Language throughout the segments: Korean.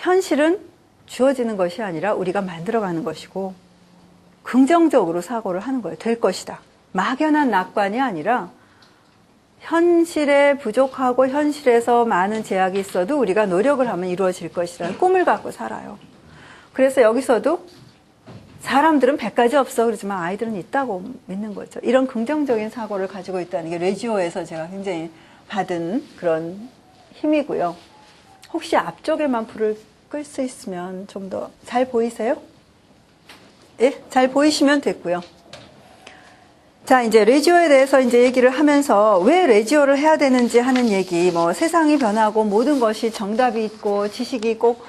현실은 주어지는 것이 아니라 우리가 만들어가는 것이고 긍정적으로 사고를 하는 거예요. 될 것이다. 막연한 낙관이 아니라 현실에 부족하고 현실에서 많은 제약이 있어도 우리가 노력을 하면 이루어질 것이라는 꿈을 갖고 살아요. 그래서 여기서도 사람들은 100가지 없어 그러지만 아이들은 있다고 믿는 거죠. 이런 긍정적인 사고를 가지고 있다는 게 레지오에서 제가 굉장히 받은 그런 힘이고요. 혹시 앞쪽에만 불을 끌 수 있으면 좀 더 잘 보이세요? 예, 잘 보이시면 됐고요. 자, 이제 레지오에 대해서 이제 얘기를 하면서 왜 레지오를 해야 되는지 하는 얘기, 뭐 세상이 변하고 모든 것이 정답이 있고 지식이 꼭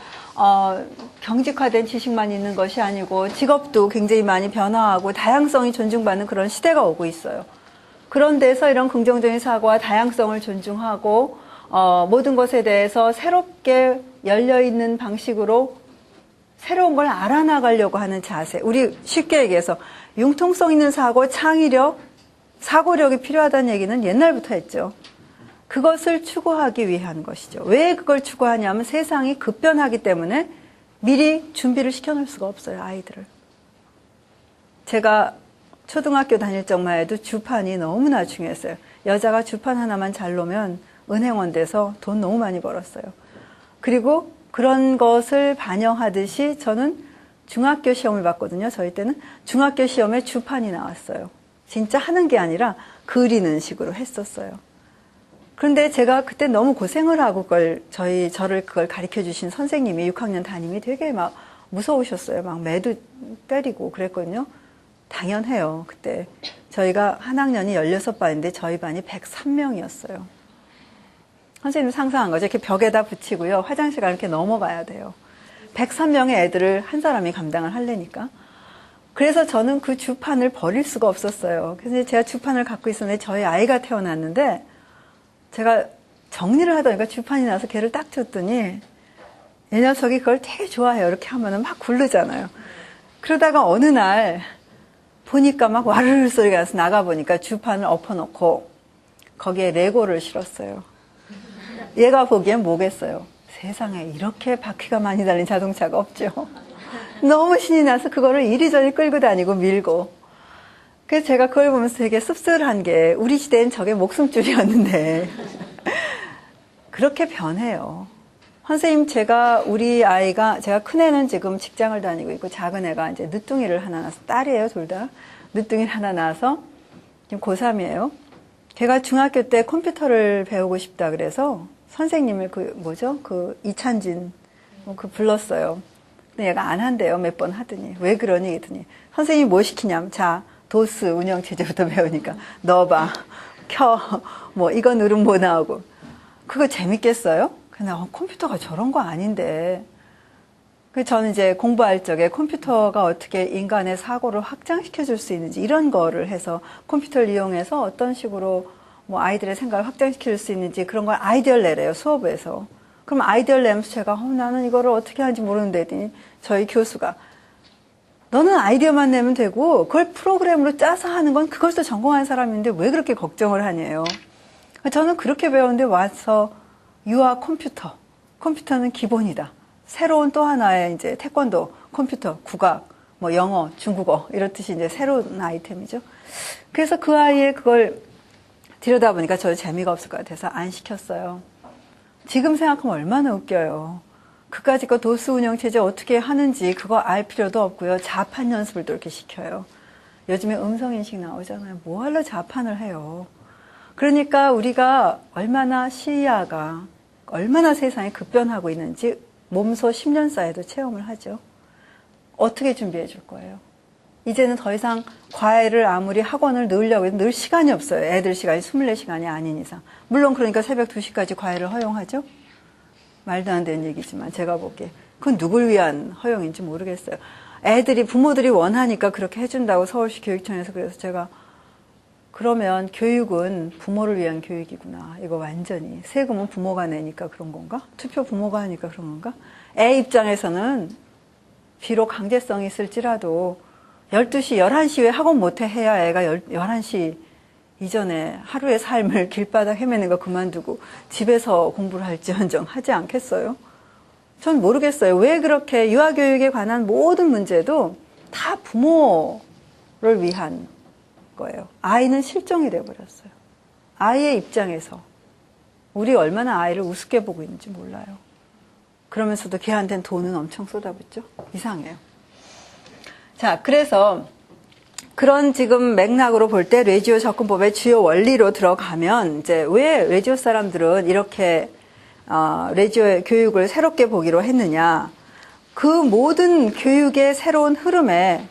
경직화된 지식만 있는 것이 아니고 직업도 굉장히 많이 변화하고 다양성이 존중받는 그런 시대가 오고 있어요. 그런 데서 이런 긍정적인 사고와 다양성을 존중하고 모든 것에 대해서 새롭게 열려있는 방식으로 새로운 걸 알아나가려고 하는 자세. 우리 쉽게 얘기해서 융통성 있는 사고, 창의력, 사고력이 필요하다는 얘기는 옛날부터 했죠. 그것을 추구하기 위한 것이죠. 왜 그걸 추구하냐면 세상이 급변하기 때문에 미리 준비를 시켜놓을 수가 없어요, 아이들을. 제가 초등학교 다닐 적만 해도 주판이 너무나 중요했어요. 여자가 주판 하나만 잘 놓으면 은행원 돼서 돈 너무 많이 벌었어요. 그리고 그런 것을 반영하듯이 저는 중학교 시험을 봤거든요. 저희 때는 중학교 시험에 주판이 나왔어요. 진짜 하는 게 아니라 그리는 식으로 했었어요. 그런데 제가 그때 너무 고생을 하고 저를 그걸 가르쳐 주신 선생님이 6학년 담임이 되게 막 무서우셨어요. 막 매도 때리고 그랬거든요. 당연해요. 그때 저희가 한 학년이 16반인데 저희 반이 103명이었어요. 선생님 상상한 거죠. 이렇게 벽에다 붙이고요. 화장실 가면 이렇게 넘어가야 돼요. 103명의 애들을 한 사람이 감당을 하려니까. 그래서 저는 그 주판을 버릴 수가 없었어요. 그래서 제가 주판을 갖고 있었는데 저희 아이가 태어났는데 제가 정리를 하다 보니까 주판이 나서 걔를 딱 줬더니 이 녀석이 그걸 되게 좋아해요. 이렇게 하면은 막 굴르잖아요. 그러다가 어느 날 보니까 막 와르르 소리가 나서 나가보니까 주판을 엎어놓고 거기에 레고를 실었어요. 얘가 보기엔 뭐겠어요? 세상에 이렇게 바퀴가 많이 달린 자동차가 없죠. 너무 신이 나서 그거를 이리저리 끌고 다니고 밀고. 그래서 제가 그걸 보면서 되게 씁쓸한 게 우리 시대엔 저게 목숨줄이었는데 그렇게 변해요. 선생님, 우리 아이가, 제가 큰 애는 지금 직장을 다니고 있고 작은 애가 이제 늦둥이를 하나 낳아서, 딸이에요, 둘 다. 늦둥이를 하나 낳아서 지금 고3이에요. 걔가 중학교 때 컴퓨터를 배우고 싶다 그래서 선생님을 이찬진, 불렀어요. 근데 얘가 안 한대요. 몇 번 하더니. 왜 그러니? 했더니. 선생님이 뭐 시키냐면, 자, 도스 운영체제부터 배우니까, 넣어봐, 켜, 이거 누르면 뭐 나오고. 그거 재밌겠어요? 그냥 컴퓨터가 저런 거 아닌데. 그래서 저는 이제 공부할 적에 컴퓨터가 어떻게 인간의 사고를 확장시켜 줄 수 있는지 이런 거를 해서 컴퓨터를 이용해서 어떤 식으로 아이들의 생각을 확장시킬 수 있는지 그런 걸 아이디어를 내래요, 수업에서. 그럼 아이디어를 내면서 제가 나는 이거를 어떻게 하는지 모르는데 했더니 저희 교수가 너는 아이디어만 내면 되고 그걸 프로그램으로 짜서 하는 건 그것도 전공한 사람인데 왜 그렇게 걱정을 하냐요. 저는 그렇게 배웠는데 와서 유아 컴퓨터. 컴퓨터는 기본이다. 새로운 또 하나의 이제 태권도, 컴퓨터, 국악, 영어, 중국어 이렇듯이 이제 새로운 아이템이죠. 그래서 그 아이의 그걸 들여다보니까 저도 재미가 없을 것 같아서 안 시켰어요. 지금 생각하면 얼마나 웃겨요. 그까짓 거 도스 운영체제 어떻게 하는지 그거 알 필요도 없고요. 자판 연습을 또 이렇게 시켜요. 요즘에 음성인식 나오잖아요. 뭐 하려 자판을 해요. 그러니까 우리가 얼마나 시야가 얼마나 세상이 급변하고 있는지 몸소 10년 사이에도 체험을 하죠. 어떻게 준비해 줄 거예요? 이제는 더 이상 과외를 아무리 학원을 넣으려고 해도 늘 시간이 없어요. 애들 시간이 24시간이 아닌 이상. 물론 그러니까 새벽 2시까지 과외를 허용하죠. 말도 안 되는 얘기지만 제가 보기에 그건 누굴 위한 허용인지 모르겠어요. 부모들이 원하니까 그렇게 해준다고 서울시 교육청에서. 그래서 제가 그러면 교육은 부모를 위한 교육이구나. 이거 완전히. 세금은 부모가 내니까 그런 건가? 투표 부모가 하니까 그런 건가? 애 입장에서는 비록 강제성이 있을지라도 12시, 11시 에 학원 못해 해야 애가 11시 이전에 하루의 삶을 길바닥 헤매는 거 그만두고 집에서 공부를 할지언정 하지 않겠어요? 전 모르겠어요. 왜 그렇게 유아교육에 관한 모든 문제도 다 부모를 위한 거예요. 아이는 실종이 돼버렸어요. 아이의 입장에서 우리 얼마나 아이를 우습게 보고 있는지 몰라요. 그러면서도 걔한테는 돈은 엄청 쏟아붓죠. 이상해요. 자, 그래서 그런 지금 맥락으로 볼 때 레지오 접근법의 주요 원리로 들어가면 이제 왜 레지오 사람들은 이렇게 레지오 교육을 새롭게 보기로 했느냐. 그 모든 교육의 새로운 흐름에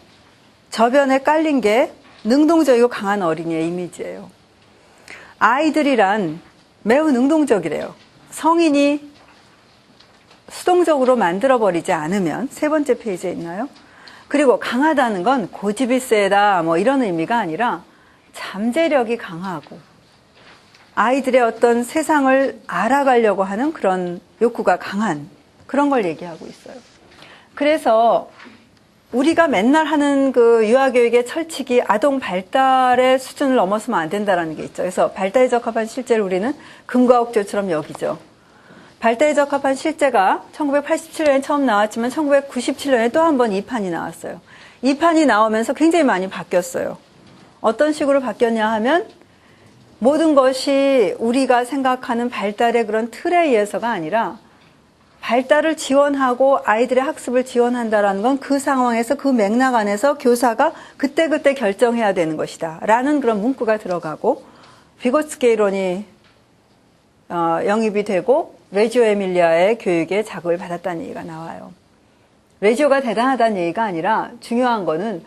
저변에 깔린 게 능동적이고 강한 어린이의 이미지예요. 아이들이란 매우 능동적이래요. 성인이 수동적으로 만들어버리지 않으면, 세 번째 페이지에 있나요? 그리고 강하다는 건 고집이 세다 뭐 이런 의미가 아니라 잠재력이 강하고 아이들의 어떤 세상을 알아가려고 하는 그런 욕구가 강한 그런 걸 얘기하고 있어요. 그래서 우리가 맨날 하는 그 유아교육의 철칙이 아동 발달의 수준을 넘어서면 안 된다는 게 있죠. 그래서 발달에 적합한 실제를 우리는 금과 옥조처럼 여기죠. 발달에 적합한 실제가 1987년에 처음 나왔지만 1997년에 또 한 번 2판이 나왔어요. 2판이 나오면서 굉장히 많이 바뀌었어요. 어떤 식으로 바뀌었냐 하면 모든 것이 우리가 생각하는 발달의 그런 틀에 의해서가 아니라 발달을 지원하고 아이들의 학습을 지원한다는 건 그 상황에서 그 맥락 안에서 교사가 그때그때 결정해야 되는 것이다 라는 그런 문구가 들어가고 비고츠키 이론이 영입이 되고 레지오 에밀리아의 교육에 자극을 받았다는 얘기가 나와요. 레지오가 대단하다는 얘기가 아니라 중요한 거는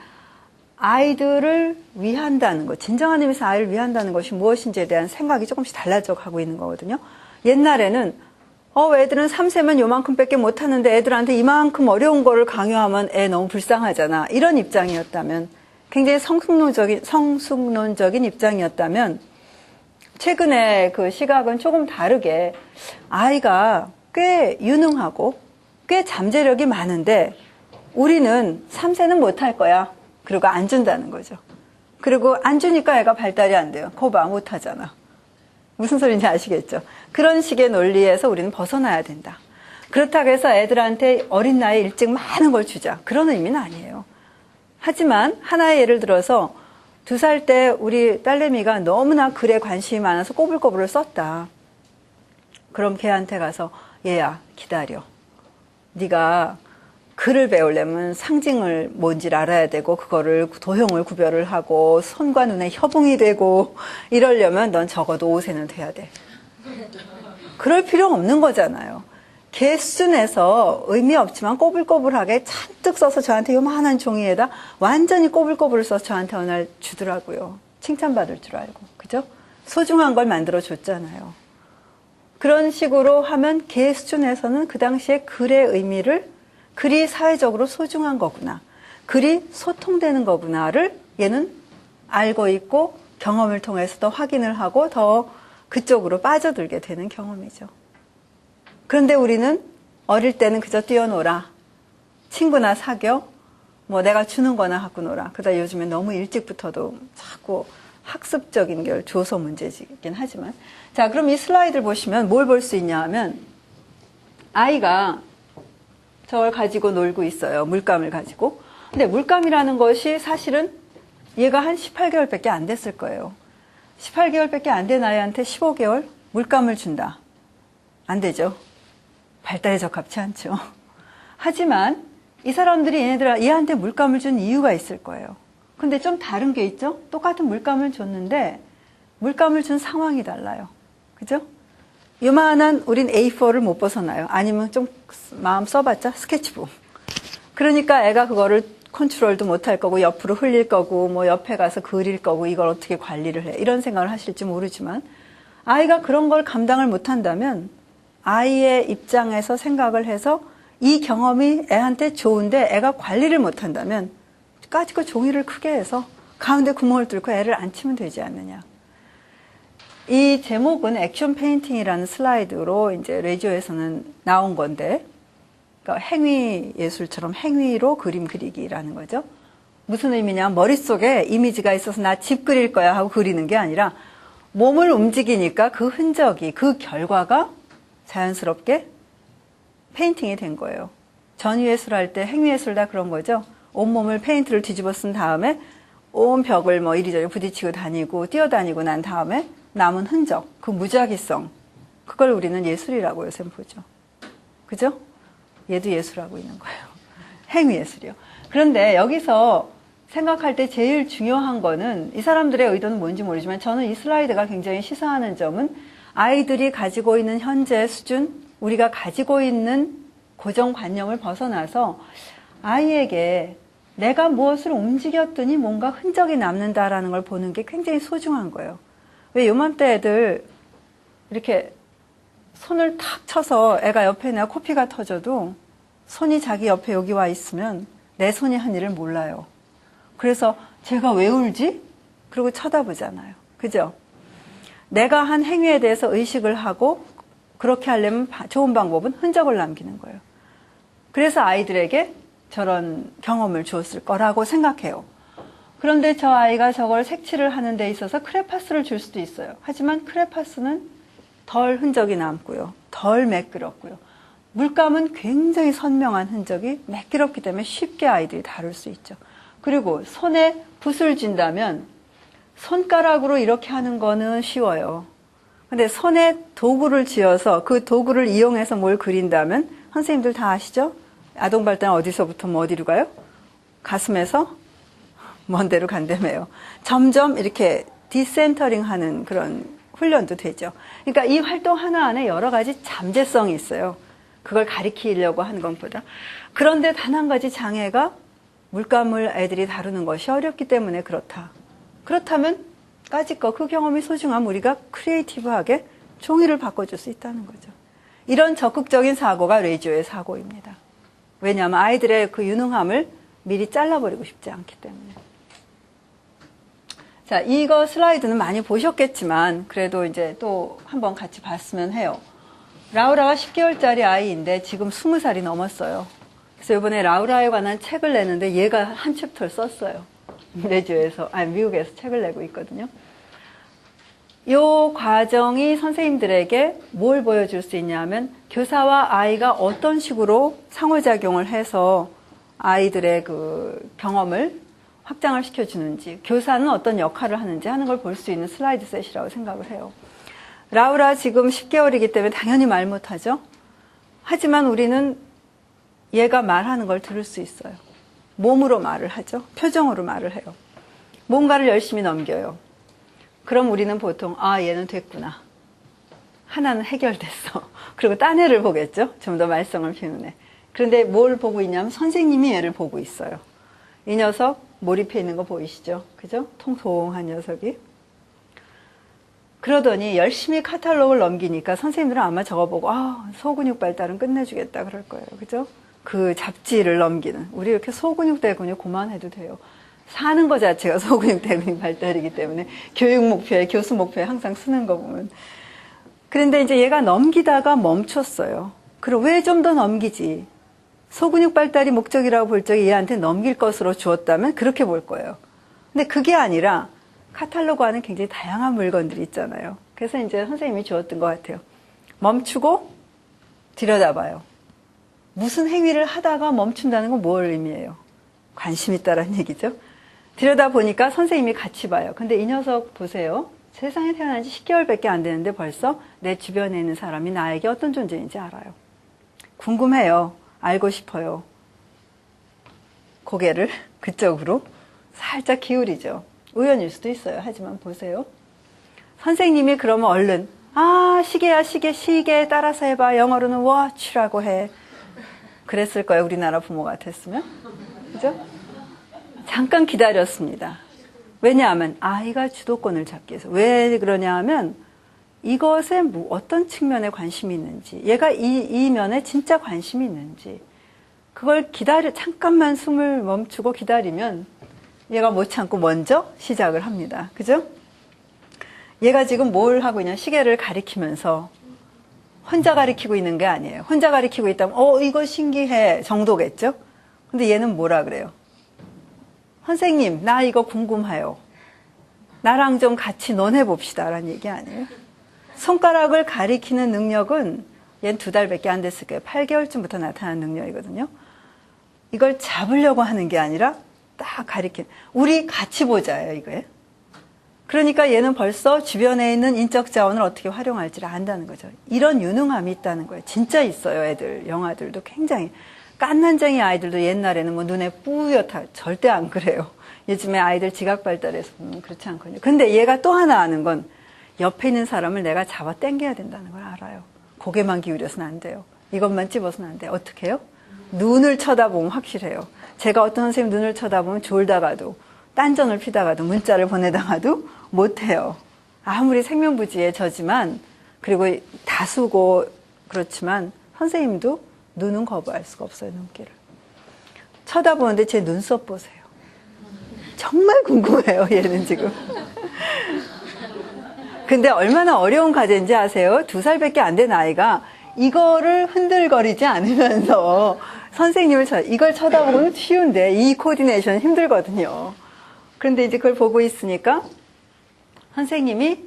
아이들을 위한다는 것, 진정한 의미에서 아이를 위한다는 것이 무엇인지에 대한 생각이 조금씩 달라져 가고 있는 거거든요. 옛날에는 애들은 3세면 요만큼 밖에 못하는데 애들한테 이만큼 어려운 거를 강요하면 애 너무 불쌍하잖아. 이런 입장이었다면, 굉장히 성숙론적인 입장이었다면 최근에 그 시각은 조금 다르게 아이가 꽤 유능하고 꽤 잠재력이 많은데 우리는 3세는 못할 거야. 그리고 안 준다는 거죠. 그리고 안 주니까 애가 발달이 안 돼요. 거봐 못하잖아. 무슨 소리인지 아시겠죠? 그런 식의 논리에서 우리는 벗어나야 된다. 그렇다고 해서 애들한테 어린 나이에 일찍 많은 걸 주자. 그런 의미는 아니에요. 하지만 하나의 예를 들어서 2살 때 우리 딸내미가 너무나 글에 관심이 많아서 꼬불꼬불을 썼다. 그럼 걔한테 가서 얘야 기다려. 네가 글을 배우려면 상징을 뭔지를 알아야 되고 그거를 도형을 구별을 하고 손과 눈에 협응이 되고 이러려면 넌 적어도 5세는 돼야 돼. 그럴 필요 없는 거잖아요. 걔 수준에서 의미 없지만 꼬불꼬불하게 잔뜩 써서 저한테 요만한 종이에다 완전히 꼬불꼬불을 써서 저한테 어느 날 주더라고요. 칭찬받을 줄 알고. 그죠? 소중한 걸 만들어 줬잖아요. 그런 식으로 하면 걔 수준에서는 그 당시에 글의 의미를 글이 사회적으로 소중한 거구나. 글이 소통되는 거구나를 얘는 알고 있고 경험을 통해서 더 확인을 하고 더 그쪽으로 빠져들게 되는 경험이죠. 그런데 우리는 어릴 때는 그저 뛰어놀아. 친구나 사겨. 뭐 내가 주는 거나 갖고 놀아. 그러다 요즘에 너무 일찍부터도 자꾸 학습적인 게 조소 문제이긴 하지만. 자, 그럼 이 슬라이드를 보시면 뭘 볼 수 있냐 하면 아이가 저걸 가지고 놀고 있어요. 물감을 가지고. 근데 물감이라는 것이 사실은 얘가 한 18개월밖에 안 됐을 거예요. 18개월밖에 안 된 아이한테 15개월 물감을 준다. 안 되죠. 발달에 적합치 않죠. 하지만 이 사람들이 얘한테 물감을 준 이유가 있을 거예요. 근데 좀 다른 게 있죠? 똑같은 물감을 줬는데 물감을 준 상황이 달라요. 그죠? 요만한 우린 A4를 못 벗어나요. 아니면 좀 마음 써봤자 스케치북. 그러니까 애가 그거를 컨트롤도 못할 거고 옆으로 흘릴 거고 뭐 옆에 가서 그릴 거고 이걸 어떻게 관리를 해. 이런 생각을 하실지 모르지만 아이가 그런 걸 감당을 못한다면 아이의 입장에서 생각을 해서 이 경험이 애한테 좋은데 애가 관리를 못한다면 까짓거 종이를 크게 해서 가운데 구멍을 뚫고 애를 안 치면 되지 않느냐. 이 제목은 액션 페인팅이라는 슬라이드로 이제 레지오에서는 나온 건데, 그러니까 행위 예술처럼 행위로 그림 그리기라는 거죠. 무슨 의미냐? 머릿속에 이미지가 있어서 나 집 그릴 거야 하고 그리는 게 아니라 몸을 움직이니까 그 흔적이, 그 결과가 자연스럽게 페인팅이 된 거예요. 전위예술 할 때 행위예술 다 그런 거죠. 온몸을 페인트를 뒤집어 쓴 다음에 온 벽을 뭐 이리저리 부딪히고 다니고 뛰어다니고 난 다음에 남은 흔적, 그 무작위성, 그걸 우리는 예술이라고 요새 보죠. 그죠? 얘도 예술하고 있는 거예요. 행위예술이요. 그런데 여기서 생각할 때 제일 중요한 거는 이 사람들의 의도는 뭔지 모르지만 저는 이 슬라이드가 굉장히 시사하는 점은 아이들이 가지고 있는 현재 수준, 우리가 가지고 있는 고정관념을 벗어나서 아이에게 내가 무엇을 움직였더니 뭔가 흔적이 남는다라는 걸 보는 게 굉장히 소중한 거예요. 왜 요맘때 애들 이렇게 손을 탁 쳐서 애가 옆에 내가 코피가 터져도 손이 자기 옆에 여기 와 있으면 내 손이 한 일을 몰라요. 그래서 제가 왜 울지? 그러고 쳐다보잖아요. 그죠? 내가 한 행위에 대해서 의식을 하고 그렇게 하려면 좋은 방법은 흔적을 남기는 거예요. 그래서 아이들에게 저런 경험을 주었을 거라고 생각해요. 그런데 저 아이가 저걸 색칠을 하는 데 있어서 크레파스를 줄 수도 있어요. 하지만 크레파스는 덜 흔적이 남고요. 덜 매끄럽고요. 물감은 굉장히 선명한 흔적이 매끄럽기 때문에 쉽게 아이들이 다룰 수 있죠. 그리고 손에 붓을 쥔다면 손가락으로 이렇게 하는 거는 쉬워요. 근데 손에 도구를 쥐어서 그 도구를 이용해서 뭘 그린다면 선생님들 다 아시죠? 아동 발달 어디서부터 뭐 어디로 가요? 가슴에서 먼 데로 간다며요. 점점 이렇게 디센터링 하는 그런 훈련도 되죠. 그러니까 이 활동 하나안에 여러 가지 잠재성이 있어요. 그걸 가리키려고 하는 것보다. 그런데 단 한 가지 장애가 물감을 애들이 다루는 것이 어렵기 때문에 그렇다. 그렇다면 까짓거 그 경험이 소중하면 우리가 크리에이티브하게 종이를 바꿔줄 수 있다는 거죠. 이런 적극적인 사고가 레지오의 사고입니다. 왜냐하면 아이들의 그 유능함을 미리 잘라버리고 싶지 않기 때문에. 자, 이거 슬라이드는 많이 보셨겠지만 그래도 이제 또 한번 같이 봤으면 해요. 라우라가 10개월짜리 아이인데 지금 20살이 넘었어요. 그래서 이번에 라우라에 관한 책을 내는데 얘가 한 챕터를 썼어요. 미국에서 책을 내고 있거든요. 이 과정이 선생님들에게 뭘 보여줄 수 있냐면 교사와 아이가 어떤 식으로 상호작용을 해서 아이들의 그 경험을 확장을 시켜주는지, 교사는 어떤 역할을 하는지 하는 걸 볼 수 있는 슬라이드 셋이라고 생각을 해요. 라우라 지금 10개월이기 때문에 당연히 말 못하죠. 하지만 우리는 얘가 말하는 걸 들을 수 있어요. 몸으로 말을 하죠. 표정으로 말을 해요. 뭔가를 열심히 넘겨요. 그럼 우리는 보통 얘는 됐구나. 하나는 해결됐어. 그리고 딴 애를 보겠죠. 좀 더 말썽을 피우는 애. 그런데 뭘 보고 있냐면 선생님이 얘를 보고 있어요. 이 녀석 몰입해 있는 거 보이시죠? 그죠? 통통한 녀석이. 그러더니 열심히 카탈로그를 넘기니까 선생님들은 아마 저거 보고 소근육 발달은 끝내주겠다 그럴 거예요. 그죠? 그 잡지를 넘기는. 우리 이렇게 소근육 대근육 그만해도 돼요. 사는 거 자체가 소근육 대근육 발달이기 때문에 교육 목표에 교수 목표에 항상 쓰는 거 보면. 그런데 이제 얘가 넘기다가 멈췄어요. 그럼 왜 좀 더 넘기지? 소근육 발달이 목적이라고 볼 적에 얘한테 넘길 것으로 주었다면 그렇게 볼 거예요. 근데 그게 아니라 카탈로그 안에 굉장히 다양한 물건들이 있잖아요. 그래서 이제 선생님이 주었던 것 같아요. 멈추고 들여다봐요. 무슨 행위를 하다가 멈춘다는 건 뭘 의미해요? 관심 있다라는 얘기죠. 들여다보니까 선생님이 같이 봐요. 근데 이 녀석 보세요. 세상에 태어난 지 10개월밖에 안 되는데 벌써 내 주변에 있는 사람이 나에게 어떤 존재인지 알아요. 궁금해요. 알고 싶어요. 고개를 그쪽으로 살짝 기울이죠. 우연일 수도 있어요. 하지만 보세요. 선생님이 그러면 얼른 시계야 시계 따라서 해봐. 영어로는 watch라고 해. 그랬을 거예요. 우리나라 부모 같았으면. 그죠? 잠깐 기다렸습니다. 왜냐하면 아이가 주도권을 잡기 위해서. 왜 그러냐 하면 이것에 어떤 측면에 관심이 있는지, 얘가 이 면에 진짜 관심이 있는지, 그걸 잠깐만 숨을 멈추고 기다리면 얘가 못 참고 먼저 시작을 합니다. 그죠? 얘가 지금 뭘 하고 있냐, 시계를 가리키면서 혼자 가리키고 있는 게 아니에요. 혼자 가리키고 있다면 이거 신기해 정도겠죠? 근데 얘는 뭐라 그래요? 선생님, 나 이거 궁금해요. 나랑 좀 같이 논해봅시다 라는 얘기 아니에요? 손가락을 가리키는 능력은 얘는 2달밖에 안 됐을 거예요. 8개월쯤부터 나타나는 능력이거든요. 이걸 잡으려고 하는 게 아니라 딱 가리킨. 우리 같이 보자예요, 이거에. 그러니까 얘는 벌써 주변에 있는 인적 자원을 어떻게 활용할지를 안다는 거죠. 이런 유능함이 있다는 거예요. 진짜 있어요, 애들. 영아들도 굉장히. 깐난쟁이 아이들도 옛날에는 뭐 눈에 뿌옇다. 절대 안 그래요. 요즘에 아이들 지각 발달해서 보면 그렇지 않거든요. 근데 얘가 또 하나 아는 건 옆에 있는 사람을 내가 잡아 당겨야 된다는 걸 알아요. 고개만 기울여서는 안 돼요. 이것만 찝어서는 안 돼요. 어떻게 해요? 눈을 쳐다보면 확실해요. 제가 어떤 선생님 눈을 쳐다보면 졸다가도 딴전을 피다가도 문자를 보내다가도 못해요. 아무리 생명부지의 저지만 그리고 다수고 그렇지만 선생님도 눈은 거부할 수가 없어요. 눈길을. 쳐다보는데 제 눈썹 보세요. 정말 궁금해요. 얘는 지금. 근데 얼마나 어려운 과제인지 아세요? 2살밖에 안 된 아이가 이거를 흔들거리지 않으면서 선생님을 이걸 쳐다보면 쉬운데 이 코디네이션 힘들거든요. 그런데 이제 그걸 보고 있으니까 선생님이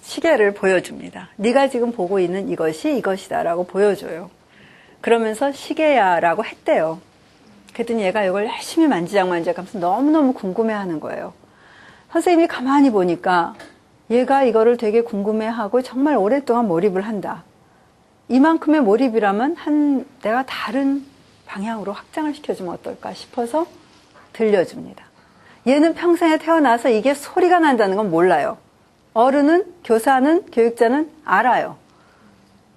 시계를 보여줍니다. 네가 지금 보고 있는 이것이 이것이다라고 보여줘요. 그러면서 시계야라고 했대요. 그랬더니 얘가 이걸 열심히 만지작만지작 하면서 너무너무 궁금해하는 거예요. 선생님이 가만히 보니까 얘가 이거를 되게 궁금해하고 정말 오랫동안 몰입을 한다. 이만큼의 몰입이라면 내가 다른 방향으로 확장을 시켜주면 어떨까 싶어서 들려줍니다. 얘는 평생에 태어나서 이게 소리가 난다는 건 몰라요. 어른은, 교사는, 교육자는 알아요.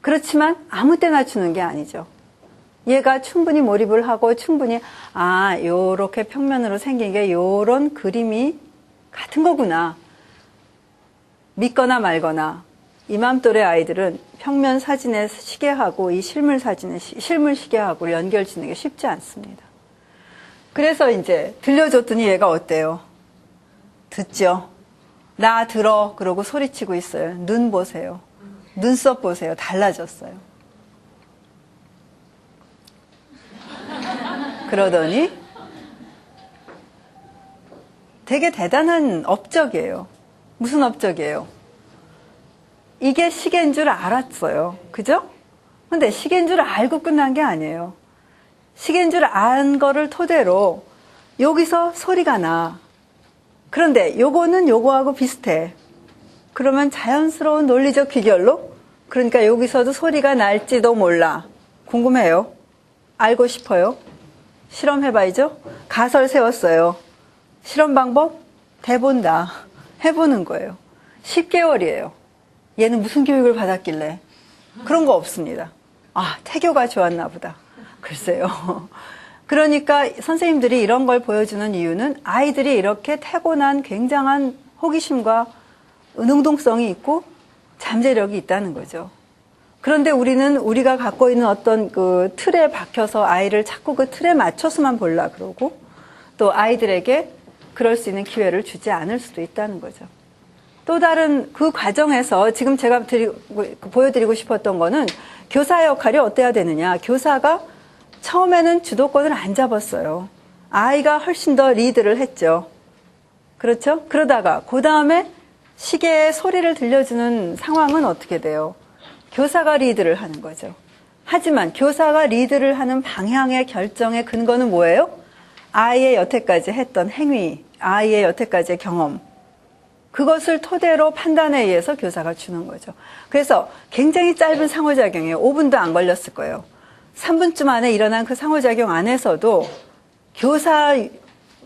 그렇지만 아무 때나 주는 게 아니죠. 얘가 충분히 몰입을 하고 충분히 요렇게 평면으로 생긴 게 요런 그림이 같은 거구나. 믿거나 말거나 이맘또래 아이들은 평면 사진의 시계하고 이 실물 사진의 실물 시계하고 연결 짓는 게 쉽지 않습니다. 그래서 이제 들려줬더니 얘가 어때요? 듣죠? 나 들어 그러고 소리치고 있어요. 눈 보세요. 눈썹 보세요. 달라졌어요. 그러더니 되게 대단한 업적이에요. 무슨 업적이에요? 이게 시계인 줄 알았어요. 그죠? 근데 시계인 줄 알고 끝난 게 아니에요. 시계인 줄 안 거를 토대로 여기서 소리가 나. 그런데 요거는 요거하고 비슷해. 그러면 자연스러운 논리적 귀결로 그러니까 여기서도 소리가 날지도 몰라. 궁금해요. 알고 싶어요. 실험해봐야죠. 가설 세웠어요. 실험 방법? 대본다. 해보는 거예요. 10개월이에요. 얘는 무슨 교육을 받았길래? 그런 거 없습니다. 태교가 좋았나 보다. 글쎄요. 그러니까 선생님들이 이런 걸 보여주는 이유는 아이들이 이렇게 타고난 굉장한 호기심과 능동성이 있고 잠재력이 있다는 거죠. 그런데 우리는 우리가 갖고 있는 어떤 그 틀에 박혀서 아이를 자꾸 그 틀에 맞춰서만 보려 그러고 또 아이들에게 그럴 수 있는 기회를 주지 않을 수도 있다는 거죠. 또 다른 그 과정에서 지금 제가 보여드리고 싶었던 거는 교사의 역할이 어때야 되느냐. 교사가 처음에는 주도권을 안 잡았어요. 아이가 훨씬 더 리드를 했죠. 그렇죠? 그러다가 그 다음에 시계의 소리를 들려주는 상황은 어떻게 돼요? 교사가 리드를 하는 거죠. 하지만 교사가 리드를 하는 방향의 결정의 근거는 뭐예요? 아이의 여태까지 했던 행위, 아이의 여태까지의 경험. 그것을 토대로 판단에 의해서 교사가 주는 거죠. 그래서 굉장히 짧은 상호작용이에요. 5분도 안 걸렸을 거예요. 3분쯤 안에 일어난 그 상호작용 안에서도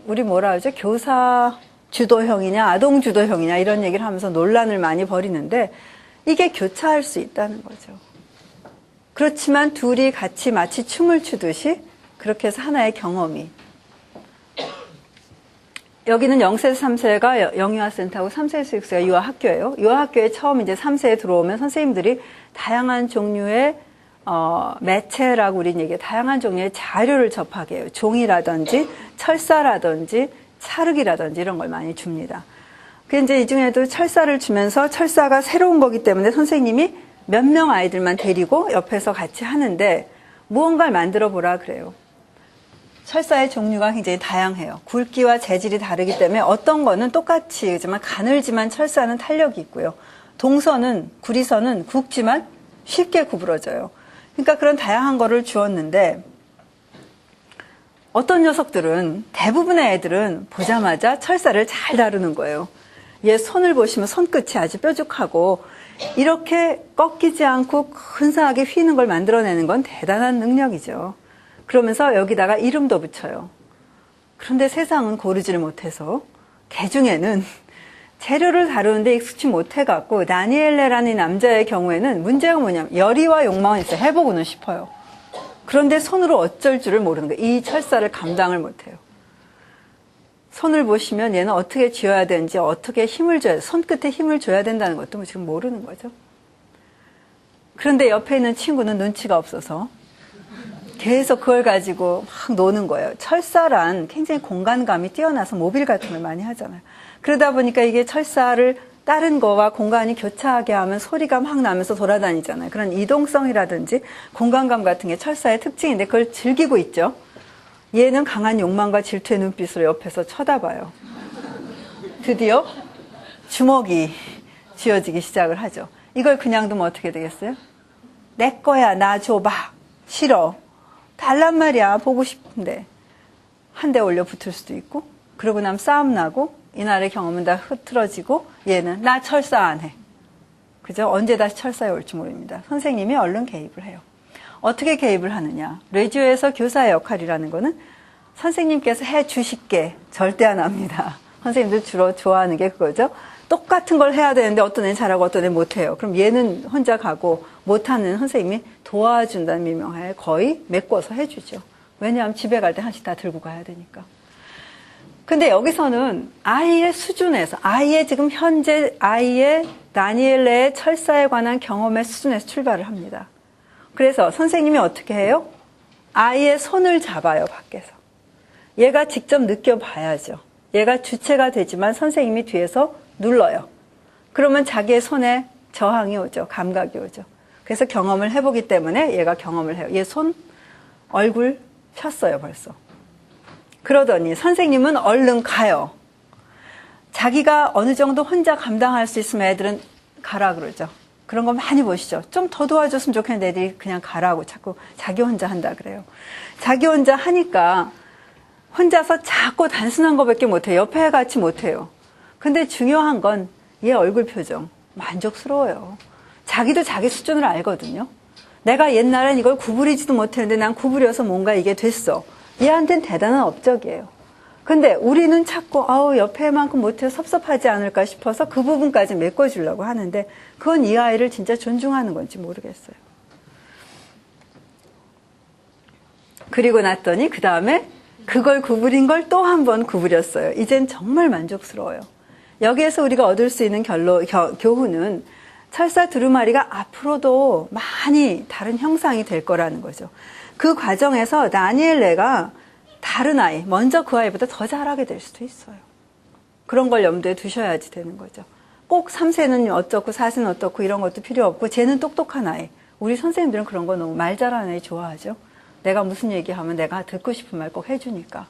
우리 뭐라 하죠? 교사 주도형이냐, 아동 주도형이냐 이런 얘기를 하면서 논란을 많이 벌이는데 이게 교차할 수 있다는 거죠. 그렇지만 둘이 같이 마치 춤을 추듯이 그렇게 해서 하나의 경험이. 여기는 0세에서 3세가 영유아센터고 3세에서 6세가 유아학교예요. 유아학교에 처음 이제 3세에 들어오면 선생님들이 다양한 종류의 매체라고 우리는 얘기해요. 다양한 종류의 자료를 접하게 해요. 종이라든지 철사라든지 찰흙이라든지 이런 걸 많이 줍니다. 그 이제 이 중에도 철사를 주면서 철사가 새로운 거기 때문에 선생님이 몇 명 아이들만 데리고 옆에서 같이 하는데 무언가를 만들어 보라 그래요. 철사의 종류가 굉장히 다양해요. 굵기와 재질이 다르기 때문에 어떤 거는 똑같이 하지만 가늘지만 철사는 탄력이 있고요. 동선은 구리선은 굵지만 쉽게 구부러져요. 그러니까 그런 다양한 거를 주었는데 어떤 녀석들은 대부분의 애들은 보자마자 철사를 잘 다루는 거예요. 얘 손을 보시면 손끝이 아주 뾰족하고 이렇게 꺾이지 않고 근사하게 휘는 걸 만들어내는 건 대단한 능력이죠. 그러면서 여기다가 이름도 붙여요. 그런데 세상은 고르지를 못해서 개 중에는 재료를 다루는데 익숙치 못해갖고 다니엘레라는 남자의 경우에는 문제가 뭐냐면 열의와 욕망은 있어요. 해보고는 싶어요. 그런데 손으로 어쩔 줄을 모르는 거예요. 이 철사를 감당을 못해요. 손을 보시면 얘는 어떻게 쥐어야 되는지, 어떻게 힘을 줘야, 손끝에 힘을 줘야 된다는 것도 지금 모르는 거죠. 그런데 옆에 있는 친구는 눈치가 없어서 계속 그걸 가지고 막 노는 거예요. 철사란 굉장히 공간감이 뛰어나서 모빌 같은 걸 많이 하잖아요. 그러다 보니까 이게 철사를 다른 거와 공간이 교차하게 하면 소리가 막 나면서 돌아다니잖아요. 그런 이동성이라든지 공간감 같은 게 철사의 특징인데 그걸 즐기고 있죠. 얘는 강한 욕망과 질투의 눈빛으로 옆에서 쳐다봐요. 드디어 주먹이 쥐어지기 시작을 하죠. 이걸 그냥 두면 어떻게 되겠어요? 내 거야, 나 줘봐. 싫어. 달란 말이야, 보고 싶은데. 한 대 올려 붙을 수도 있고, 그러고 나면 싸움 나고, 이날의 경험은 다 흐트러지고, 얘는 나 철사 안 해. 그죠? 언제 다시 철사에 올지 모릅니다. 선생님이 얼른 개입을 해요. 어떻게 개입을 하느냐? 레지오에서 교사의 역할이라는 거는 선생님께서 해 주실게 절대 안 합니다. 선생님들 주로 좋아하는 게 그거죠. 똑같은 걸 해야 되는데 어떤 애는 잘하고 어떤 애는 못해요. 그럼 얘는 혼자 가고 못하는 선생님이 도와준다는 미명하에 거의 메꿔서 해주죠. 왜냐하면 집에 갈 때 하나씩 다 들고 가야 되니까. 근데 여기서는 아이의 수준에서, 아이의 지금 현재 아이의 다니엘레의 철사에 관한 경험의 수준에서 출발을 합니다. 그래서 선생님이 어떻게 해요? 아이의 손을 잡아요, 밖에서. 얘가 직접 느껴봐야죠. 얘가 주체가 되지만 선생님이 뒤에서 눌러요. 그러면 자기의 손에 저항이 오죠. 감각이 오죠. 그래서 경험을 해보기 때문에 얘가 경험을 해요. 얘 손, 얼굴 폈어요, 벌써. 그러더니 선생님은 얼른 가요. 자기가 어느 정도 혼자 감당할 수 있으면 애들은 가라 그러죠. 그런 거 많이 보시죠. 좀 더 도와줬으면 좋겠는데 애들이 그냥 가라고 자꾸 자기 혼자 한다 그래요. 자기 혼자 하니까 혼자서 작고 단순한 것밖에 못해요. 옆에 같이 못해요. 근데 중요한 건 얘 얼굴 표정 만족스러워요. 자기도 자기 수준을 알거든요. 내가 옛날엔 이걸 구부리지도 못했는데 난 구부려서 뭔가 이게 됐어. 얘한테는 대단한 업적이에요. 근데 우리는 자꾸 옆에만큼 못해서 섭섭하지 않을까 싶어서 그 부분까지 메꿔주려고 하는데 그건 이 아이를 진짜 존중하는 건지 모르겠어요. 그리고 났더니 그 다음에 그걸 구부린 걸 또 한 번 구부렸어요. 이젠 정말 만족스러워요. 여기에서 우리가 얻을 수 있는 교훈은 철사 두루마리가 앞으로도 많이 다른 형상이 될 거라는 거죠. 그 과정에서 다니엘레가 다른 아이, 먼저 그 아이보다 더 잘하게 될 수도 있어요. 그런 걸 염두에 두셔야지 되는 거죠. 꼭 3세는 어떻고 4세는 어떻고 이런 것도 필요 없고 쟤는 똑똑한 아이. 우리 선생님들은 그런 거 너무 말 잘하는 아이 좋아하죠. 내가 무슨 얘기하면 내가 듣고 싶은 말 꼭 해주니까.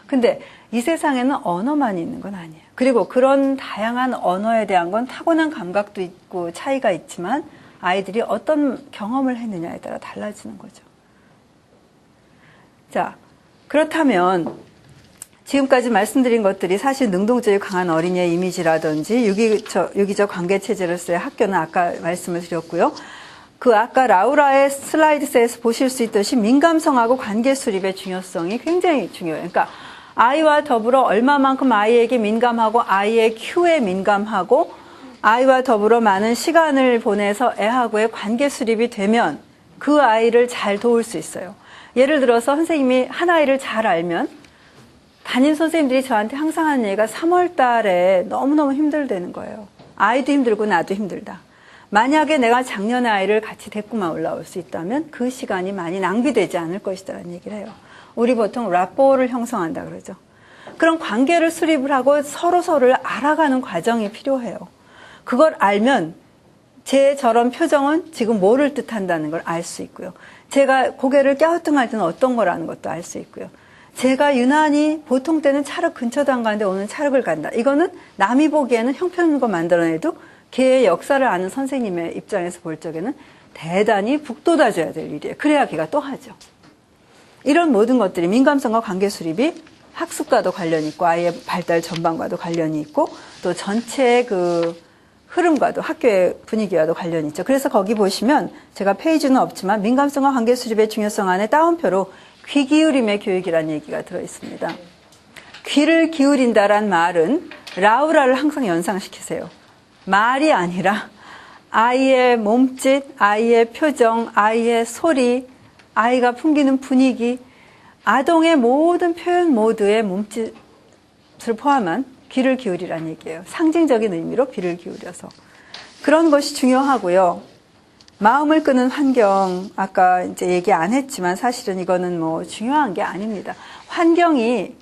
근데 이 세상에는 언어만 있는 건 아니에요. 그리고 그런 다양한 언어에 대한 건 타고난 감각도 있고 차이가 있지만 아이들이 어떤 경험을 했느냐에 따라 달라지는 거죠. 자, 그렇다면 지금까지 말씀드린 것들이 사실 능동적이 강한 어린이의 이미지라든지 유기적 관계체제로서의 학교는 아까 말씀을 드렸고요. 그 아까 라우라의 슬라이드에서 보실 수 있듯이 민감성하고 관계 수립의 중요성이 굉장히 중요해요. 그러니까 아이와 더불어 얼마만큼 아이에게 민감하고 아이의 큐에 민감하고 아이와 더불어 많은 시간을 보내서 애하고의 관계 수립이 되면 그 아이를 잘 도울 수 있어요. 예를 들어서 선생님이 한 아이를 잘 알면 담임 선생님들이 저한테 항상 하는 얘기가 3월 달에 너무너무 힘들다는 거예요. 아이도 힘들고 나도 힘들다. 만약에 내가 작년에 아이를 같이 데리고만 올라올 수 있다면 그 시간이 많이 낭비되지 않을 것이다라는 얘기를 해요. 우리 보통 라포를 형성한다 그러죠. 그런 관계를 수립을 하고 서로서를 알아가는 과정이 필요해요. 그걸 알면 제 저런 표정은 지금 뭐를 뜻한다는 걸 알 수 있고요. 제가 고개를 갸우뚱할 때는 어떤 거라는 것도 알 수 있고요. 제가 유난히 보통 때는 찰흙 근처도 안 가는데 오늘 찰흙을 간다. 이거는 남이 보기에는 형편있는 거 만들어내도 걔의 역사를 아는 선생님의 입장에서 볼 적에는 대단히 북돋아줘야 될 일이에요. 그래야 걔가 또 하죠. 이런 모든 것들이 민감성과 관계 수립이 학습과도 관련이 있고 아이의 발달 전반과도 관련이 있고 또 전체의 그 흐름과도 학교의 분위기와도 관련이 있죠. 그래서 거기 보시면 제가 페이지는 없지만 민감성과 관계 수립의 중요성 안에 따옴표로 귀 기울임의 교육이라는 얘기가 들어있습니다. 귀를 기울인다란 말은 라우라를 항상 연상시키세요. 말이 아니라 아이의 몸짓, 아이의 표정, 아이의 소리, 아이가 풍기는 분위기, 아동의 모든 표현 모드의 몸짓을 포함한 귀를 기울이라는 얘기예요. 상징적인 의미로 귀를 기울여서. 그런 것이 중요하고요. 마음을 끄는 환경, 아까 이제 얘기 안 했지만 사실은 이거는 뭐 중요한 게 아닙니다. 환경이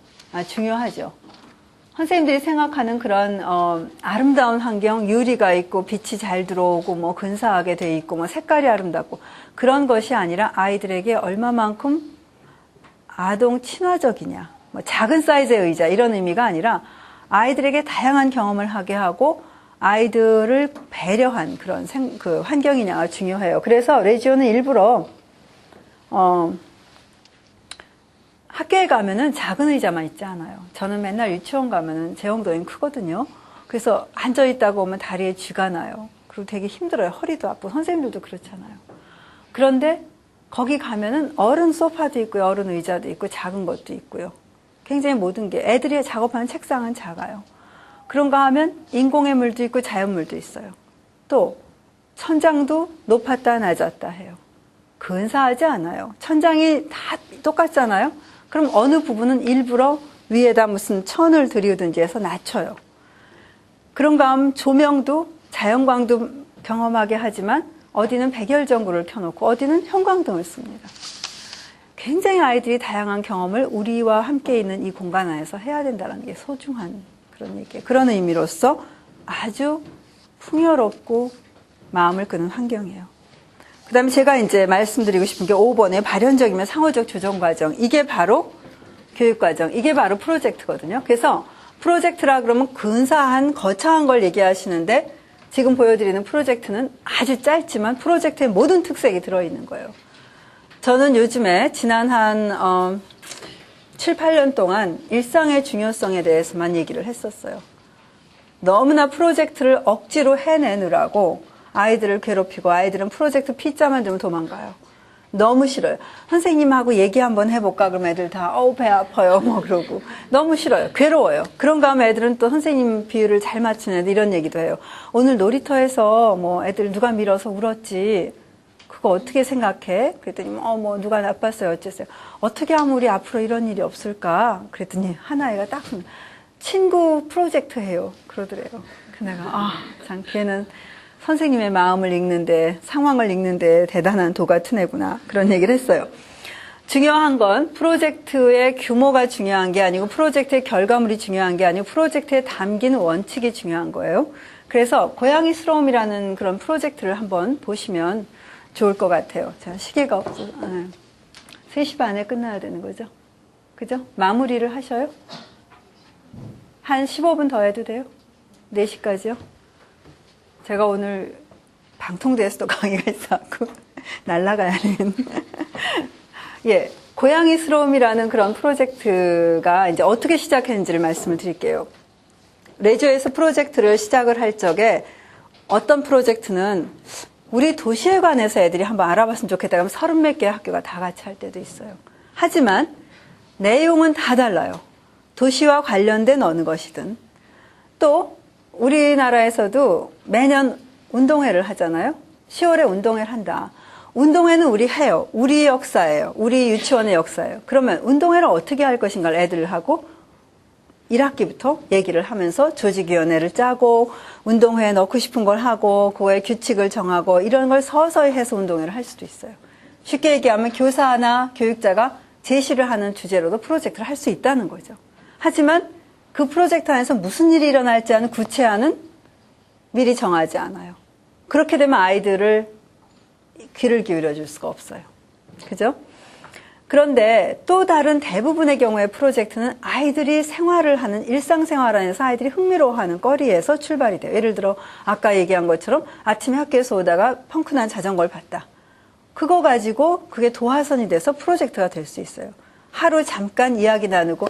중요하죠. 선생님들이 생각하는 그런 아름다운 환경, 유리가 있고 빛이 잘 들어오고 뭐 근사하게 돼 있고 뭐 색깔이 아름답고 그런 것이 아니라 아이들에게 얼마만큼 아동 친화적이냐, 뭐 작은 사이즈의 의자 이런 의미가 아니라 아이들에게 다양한 경험을 하게 하고 아이들을 배려한 그런 그 환경이냐가 중요해요. 그래서 레지오는 일부러 학교에 가면은 작은 의자만 있지 않아요. 저는 맨날 유치원 가면은 제 엉덩이는 크거든요. 그래서 앉아있다가 오면 다리에 쥐가 나요. 그리고 되게 힘들어요. 허리도 아프고 선생님들도 그렇잖아요. 그런데 거기 가면은 어른 소파도 있고요. 어른 의자도 있고 작은 것도 있고요. 굉장히 모든 게 애들이 작업하는 책상은 작아요. 그런가 하면 인공의 물도 있고 자연물도 있어요. 또 천장도 높았다 낮았다 해요. 근사하지 않아요. 천장이 다 똑같잖아요. 그럼 어느 부분은 일부러 위에다 무슨 천을 들이우든지 해서 낮춰요. 그런가 하면 조명도 자연광도 경험하게 하지만 어디는 백열전구를 켜놓고 어디는 형광등을 씁니다. 굉장히 아이들이 다양한 경험을 우리와 함께 있는 이 공간 안에서 해야 된다는 게 소중한 그런 얘기예요. 그런 의미로서 아주 풍요롭고 마음을 끄는 환경이에요. 그 다음에 제가 이제 말씀드리고 싶은 게 5번의 발현적이면 상호적 조정 과정. 이게 바로 교육 과정. 이게 바로 프로젝트거든요. 그래서 프로젝트라 그러면 근사한 거창한 걸 얘기하시는데 지금 보여드리는 프로젝트는 아주 짧지만 프로젝트의 모든 특색이 들어있는 거예요. 저는 요즘에 지난 한 7, 8년 동안 일상의 중요성에 대해서만 얘기를 했었어요. 너무나 프로젝트를 억지로 해내느라고 아이들을 괴롭히고 아이들은 프로젝트 P자만 되면 도망가요. 너무 싫어요. 선생님하고 얘기 한번 해볼까? 그럼 애들 다 배 아파요 뭐 그러고 너무 싫어요. 괴로워요. 그런가 하면 애들은 또 선생님 비율을 잘 맞추는 애들 이런 얘기도 해요. 오늘 놀이터에서 뭐 애들 누가 밀어서 울었지 그거 어떻게 생각해? 그랬더니 뭐 누가 나빴어요 어쨌어요. 어떻게 하면 우리 앞으로 이런 일이 없을까? 그랬더니 한 아이가 딱 친구 프로젝트 해요 그러더래요. 그 내가 참 걔는 선생님의 마음을 읽는데 상황을 읽는데 대단한 도 같은 애구나 그런 얘기를 했어요. 중요한 건 프로젝트의 규모가 중요한 게 아니고 프로젝트의 결과물이 중요한 게 아니고 프로젝트에 담긴 원칙이 중요한 거예요. 그래서 고양이스러움이라는 그런 프로젝트를 한번 보시면 좋을 것 같아요. 자, 시계가 없어. 3시 반에 끝나야 되는 거죠. 그죠? 마무리를 하셔요? 한 15분 더 해도 돼요? 4시까지요? 제가 오늘 방통대에서도 강의가 있어갖고 날아가야 하는 예, 고양이스러움이라는 그런 프로젝트가 이제 어떻게 시작했는지를 말씀을 드릴게요. 레저에서 프로젝트를 시작을 할 적에 어떤 프로젝트는 우리 도시에 관해서 애들이 한번 알아봤으면 좋겠다 하면 30몇 개의 학교가 다 같이 할 때도 있어요. 하지만 내용은 다 달라요. 도시와 관련된 어느 것이든 또 우리나라에서도 매년 운동회를 하잖아요. 10월에 운동회를 한다. 운동회는 우리 해요. 우리 역사예요. 우리 유치원의 역사예요. 그러면 운동회를 어떻게 할 것인가를 애들하고 1학기부터 얘기를 하면서 조직위원회를 짜고 운동회에 넣고 싶은 걸 하고 그거의 규칙을 정하고 이런 걸 서서히 해서 운동회를 할 수도 있어요. 쉽게 얘기하면 교사나 교육자가 제시를 하는 주제로도 프로젝트를 할 수 있다는 거죠. 하지만 그 프로젝트 안에서 무슨 일이 일어날지 하는 구체안은 미리 정하지 않아요. 그렇게 되면 아이들을 귀를 기울여 줄 수가 없어요. 그죠? 그런데 또 다른 대부분의 경우의 프로젝트는 아이들이 생활을 하는 일상생활 안에서 아이들이 흥미로워하는 거리에서 출발이 돼요. 예를 들어 아까 얘기한 것처럼 아침에 학교에서 오다가 펑크난 자전거를 봤다. 그거 가지고 그게 도화선이 돼서 프로젝트가 될 수 있어요. 하루 잠깐 이야기 나누고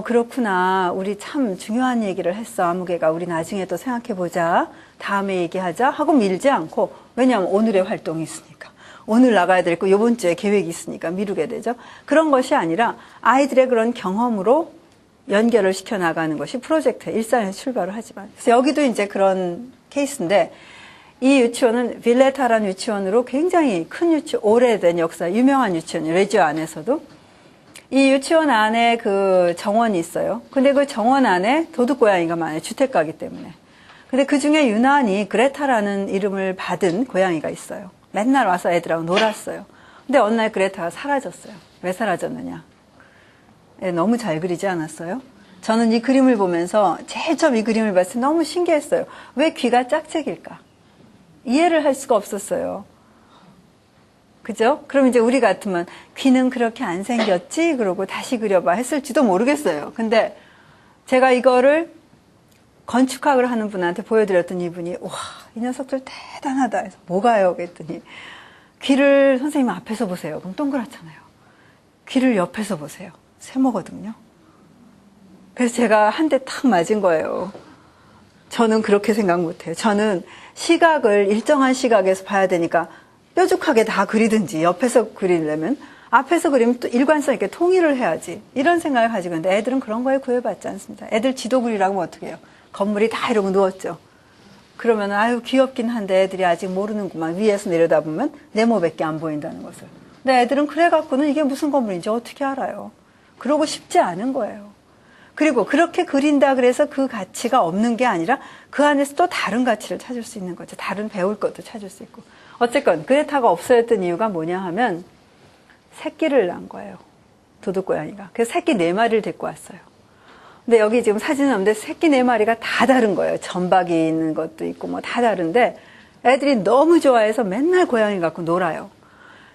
그렇구나. 우리 참 중요한 얘기를 했어. 아무개가 우리 나중에 또 생각해보자. 다음에 얘기하자 하고 밀지 않고 왜냐하면 오늘의 활동이 있으니까. 오늘 나가야 될 거 이번 주에 계획이 있으니까 미루게 되죠. 그런 것이 아니라 아이들의 그런 경험으로 연결을 시켜 나가는 것이 프로젝트의 일상에서 출발을 하지만. 그래서 여기도 이제 그런 케이스인데 이 유치원은 빌레타라는 유치원으로 굉장히 큰 유치원, 오래된 역사, 유명한 유치원이에요. 레지오 안에서도. 이 유치원 안에 그 정원이 있어요. 근데 그 정원 안에 도둑고양이가 많아요. 주택가기 때문에. 근데 그 중에 유난히 그레타라는 이름을 받은 고양이가 있어요. 맨날 와서 애들하고 놀았어요. 근데 어느 날 그레타가 사라졌어요. 왜 사라졌느냐? 너무 잘 그리지 않았어요? 저는 이 그림을 보면서 제일 처음 이 그림을 봤을 때 너무 신기했어요. 왜 귀가 짝짝일까? 이해를 할 수가 없었어요. 그죠? 그럼 이제 우리 같으면 귀는 그렇게 안 생겼지? 그러고 다시 그려봐 했을지도 모르겠어요. 근데 제가 이거를 건축학을 하는 분한테 보여드렸던 이분이 와, 이 녀석들 대단하다 해서 뭐가요? 그랬더니 귀를 선생님 앞에서 보세요. 그럼 동그랗잖아요. 귀를 옆에서 보세요. 세모거든요. 그래서 제가 한 대 탁 맞은 거예요. 저는 그렇게 생각 못해요. 저는 시각을 일정한 시각에서 봐야 되니까 뾰족하게 다 그리든지 옆에서 그리려면 앞에서 그리면 또 일관성 있게 통일을 해야지. 이런 생각을 가지고 있는데 애들은 그런 거에 구애받지 않습니다. 애들 지도 그리라고 하면 어떻게 해요? 건물이 다 이러고 누웠죠. 그러면 아유 귀엽긴 한데 애들이 아직 모르는구만. 위에서 내려다보면 네모밖에 안 보인다는 것을. 근데 애들은 그래갖고는 이게 무슨 건물인지 어떻게 알아요? 그러고 싶지 않은 거예요. 그리고 그렇게 그린다 그래서 그 가치가 없는 게 아니라 그 안에서 또 다른 가치를 찾을 수 있는 거죠. 다른 배울 것도 찾을 수 있고. 어쨌건 그레타가 없어졌던 이유가 뭐냐 하면 새끼를 낳은 거예요. 도둑고양이가. 그래서 새끼 4마리를 데리고 왔어요. 근데 여기 지금 사진은 없는데 새끼 4마리가 다 다른 거예요. 점박이 있는 것도 있고 뭐 다 다른데 애들이 너무 좋아해서 맨날 고양이 갖고 놀아요.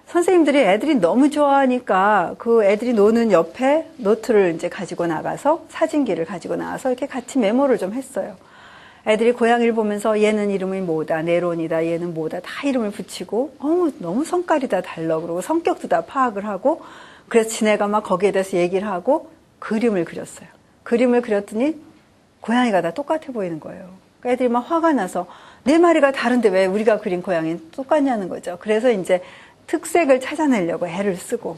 선생님들이 애들이 너무 좋아하니까 그 애들이 노는 옆에 노트를 이제 가지고 나가서 사진기를 가지고 나가서 이렇게 같이 메모를 좀 했어요. 애들이 고양이를 보면서 얘는 이름이 뭐다, 네론이다, 얘는 뭐다 다 이름을 붙이고 너무 성깔이 다 달라 그러고 성격도 다 파악을 하고 그래서 지네가 막 거기에 대해서 얘기를 하고 그림을 그렸어요. 그림을 그렸더니 고양이가 다 똑같아 보이는 거예요. 그러니까 애들이 막 화가 나서 4마리가 다른데 왜 우리가 그린 고양이는 똑같냐는 거죠. 그래서 이제 특색을 찾아내려고 애를 쓰고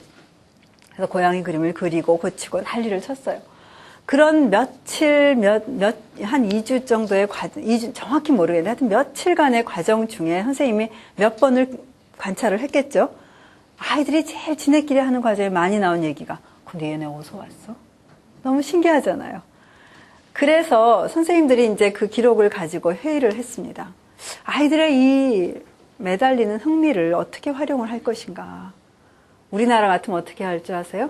그래서 고양이 그림을 그리고 고치고 난리를 쳤어요. 그런 며칠, 한 2주 정도의 과정, 2주, 정확히 모르겠는데 하여튼 며칠간의 과정 중에 선생님이 몇 번을 관찰을 했겠죠. 아이들이 제일 지네끼리 하는 과정에 많이 나온 얘기가 근데 얘네 어디서 왔어? 너무 신기하잖아요. 그래서 선생님들이 이제 그 기록을 가지고 회의를 했습니다. 아이들의 이 매달리는 흥미를 어떻게 활용을 할 것인가. 우리나라 같으면 어떻게 할 줄 아세요?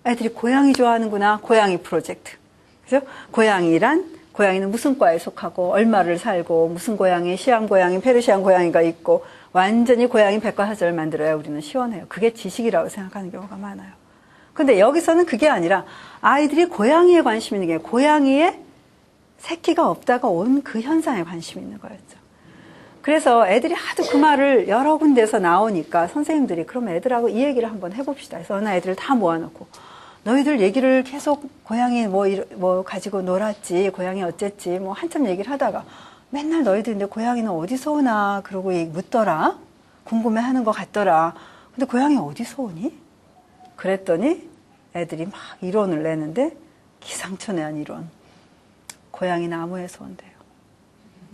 애들이 고양이 좋아하는구나. 고양이 프로젝트. 그죠? 고양이는 무슨 과에 속하고 얼마를 살고 무슨 고양이, 시암 고양이, 페르시안 고양이가 있고 완전히 고양이 백과사전을 만들어야 우리는 시원해요. 그게 지식이라고 생각하는 경우가 많아요. 근데 여기서는 그게 아니라 아이들이 고양이에 관심 있는 게 고양이에 새끼가 없다가 온 그 현상에 관심 있는 거였죠. 그래서 애들이 하도 그 말을 여러 군데서 나오니까 선생님들이 그럼 애들하고 이 얘기를 한번 해봅시다. 그래서 어느 애들을 다 모아놓고 너희들 얘기를 계속 고양이 뭐 가지고 놀았지, 고양이 어쨌지, 뭐 한참 얘기를 하다가 맨날 너희들 근데 고양이는 어디서 오나 그러고 묻더라. 궁금해하는 것 같더라. 근데 고양이 어디서 오니? 그랬더니 애들이 막 이론을 내는데 기상천외한 이론. 고양이 나무에서 온대요.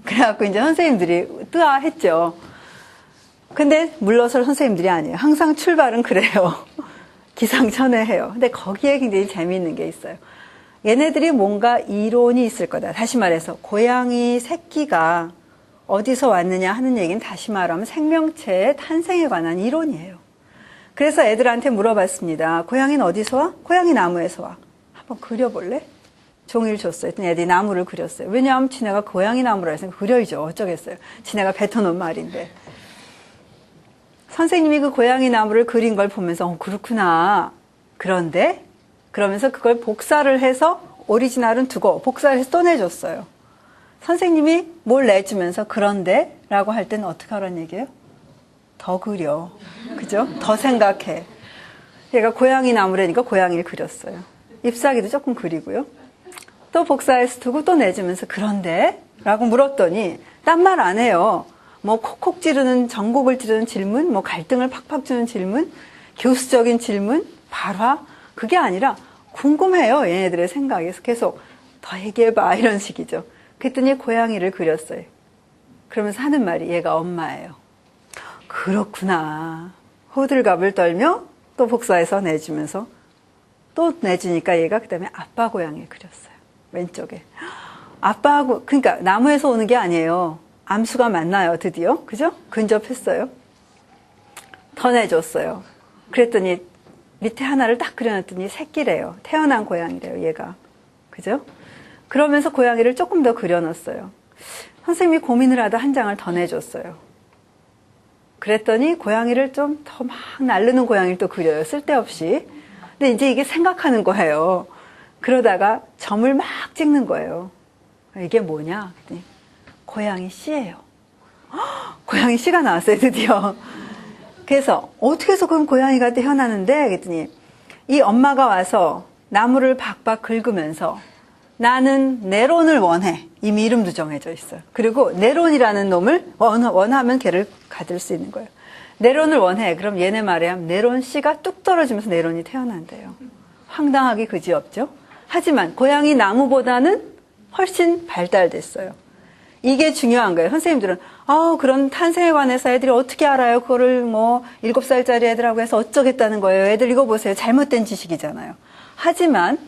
그래갖고 이제 선생님들이 뜨아했죠. 근데 물러설 선생님들이 아니에요. 항상 출발은 그래요. 기상천외해요. 근데 거기에 굉장히 재미있는 게 있어요. 얘네들이 뭔가 이론이 있을 거다. 다시 말해서 고양이 새끼가 어디서 왔느냐 하는 얘기는 다시 말하면 생명체의 탄생에 관한 이론이에요. 그래서 애들한테 물어봤습니다. 고양이는 어디서 와? 고양이 나무에서 와. 한번 그려볼래? 종이를 줬어요. 애들이 나무를 그렸어요. 왜냐하면 지네가 고양이 나무라 해서 그려야죠. 어쩌겠어요. 지네가 뱉어놓은 말인데. 선생님이 그 고양이 나무를 그린 걸 보면서 그렇구나. 그런데 그러면서 그걸 복사를 해서 오리지널은 두고 복사를 해서 또 내줬어요. 선생님이 뭘 내주면서 그런데 라고 할 때는 어떻게 하라는 얘기예요? 더 그려. 그죠? 더 생각해. 얘가 고양이 나무라니까 고양이를 그렸어요. 잎사귀도 조금 그리고요. 또 복사해서 두고 또 내주면서 그런데? 라고 물었더니 딴 말 안 해요. 뭐 콕콕 찌르는, 전곡을 찌르는 질문, 뭐 갈등을 팍팍 주는 질문, 교수적인 질문, 발화. 그게 아니라 궁금해요. 얘네들의 생각에서 계속 더 얘기해봐. 이런 식이죠. 그랬더니 고양이를 그렸어요. 그러면서 하는 말이 얘가 엄마예요. 그렇구나. 호들갑을 떨며 또 복사해서 내주면서 또 내주니까 얘가 그 다음에 아빠 고양이를 그렸어요. 왼쪽에. 아빠하고, 그러니까 나무에서 오는 게 아니에요. 암수가 만나요, 드디어. 그죠? 근접했어요. 더 내줬어요. 그랬더니 밑에 하나를 딱 그려놨더니 새끼래요. 태어난 고양이래요, 얘가. 그죠? 그러면서 고양이를 조금 더 그려놨어요. 선생님이 고민을 하다 한 장을 더 내줬어요. 그랬더니 고양이를 좀 더 막 날르는 고양이를 또 그려요. 쓸데없이. 근데 이제 이게 생각하는 거예요. 그러다가 점을 막 찍는 거예요. 이게 뭐냐? 그랬더니 고양이 씨예요. 고양이 씨가 나왔어요, 드디어. 그래서 어떻게 해서 그럼 고양이가 태어나는데? 그랬더니 이 엄마가 와서 나무를 박박 긁으면서 나는 네론을 원해. 이미 이름도 정해져 있어요. 그리고 네론이라는 놈을 원하면 걔를 가질 수 있는 거예요. 네론을 원해. 그럼 얘네 말에 하면 네론 씨가 뚝 떨어지면서 네론이 태어난대요. 황당하기 그지없죠? 하지만 고양이 나무보다는 훨씬 발달됐어요. 이게 중요한 거예요. 선생님들은 그런 탄생에 관해서 애들이 어떻게 알아요? 그거를 뭐 7살짜리 애들하고 해서 어쩌겠다는 거예요. 애들 이거 보세요. 잘못된 지식이잖아요. 하지만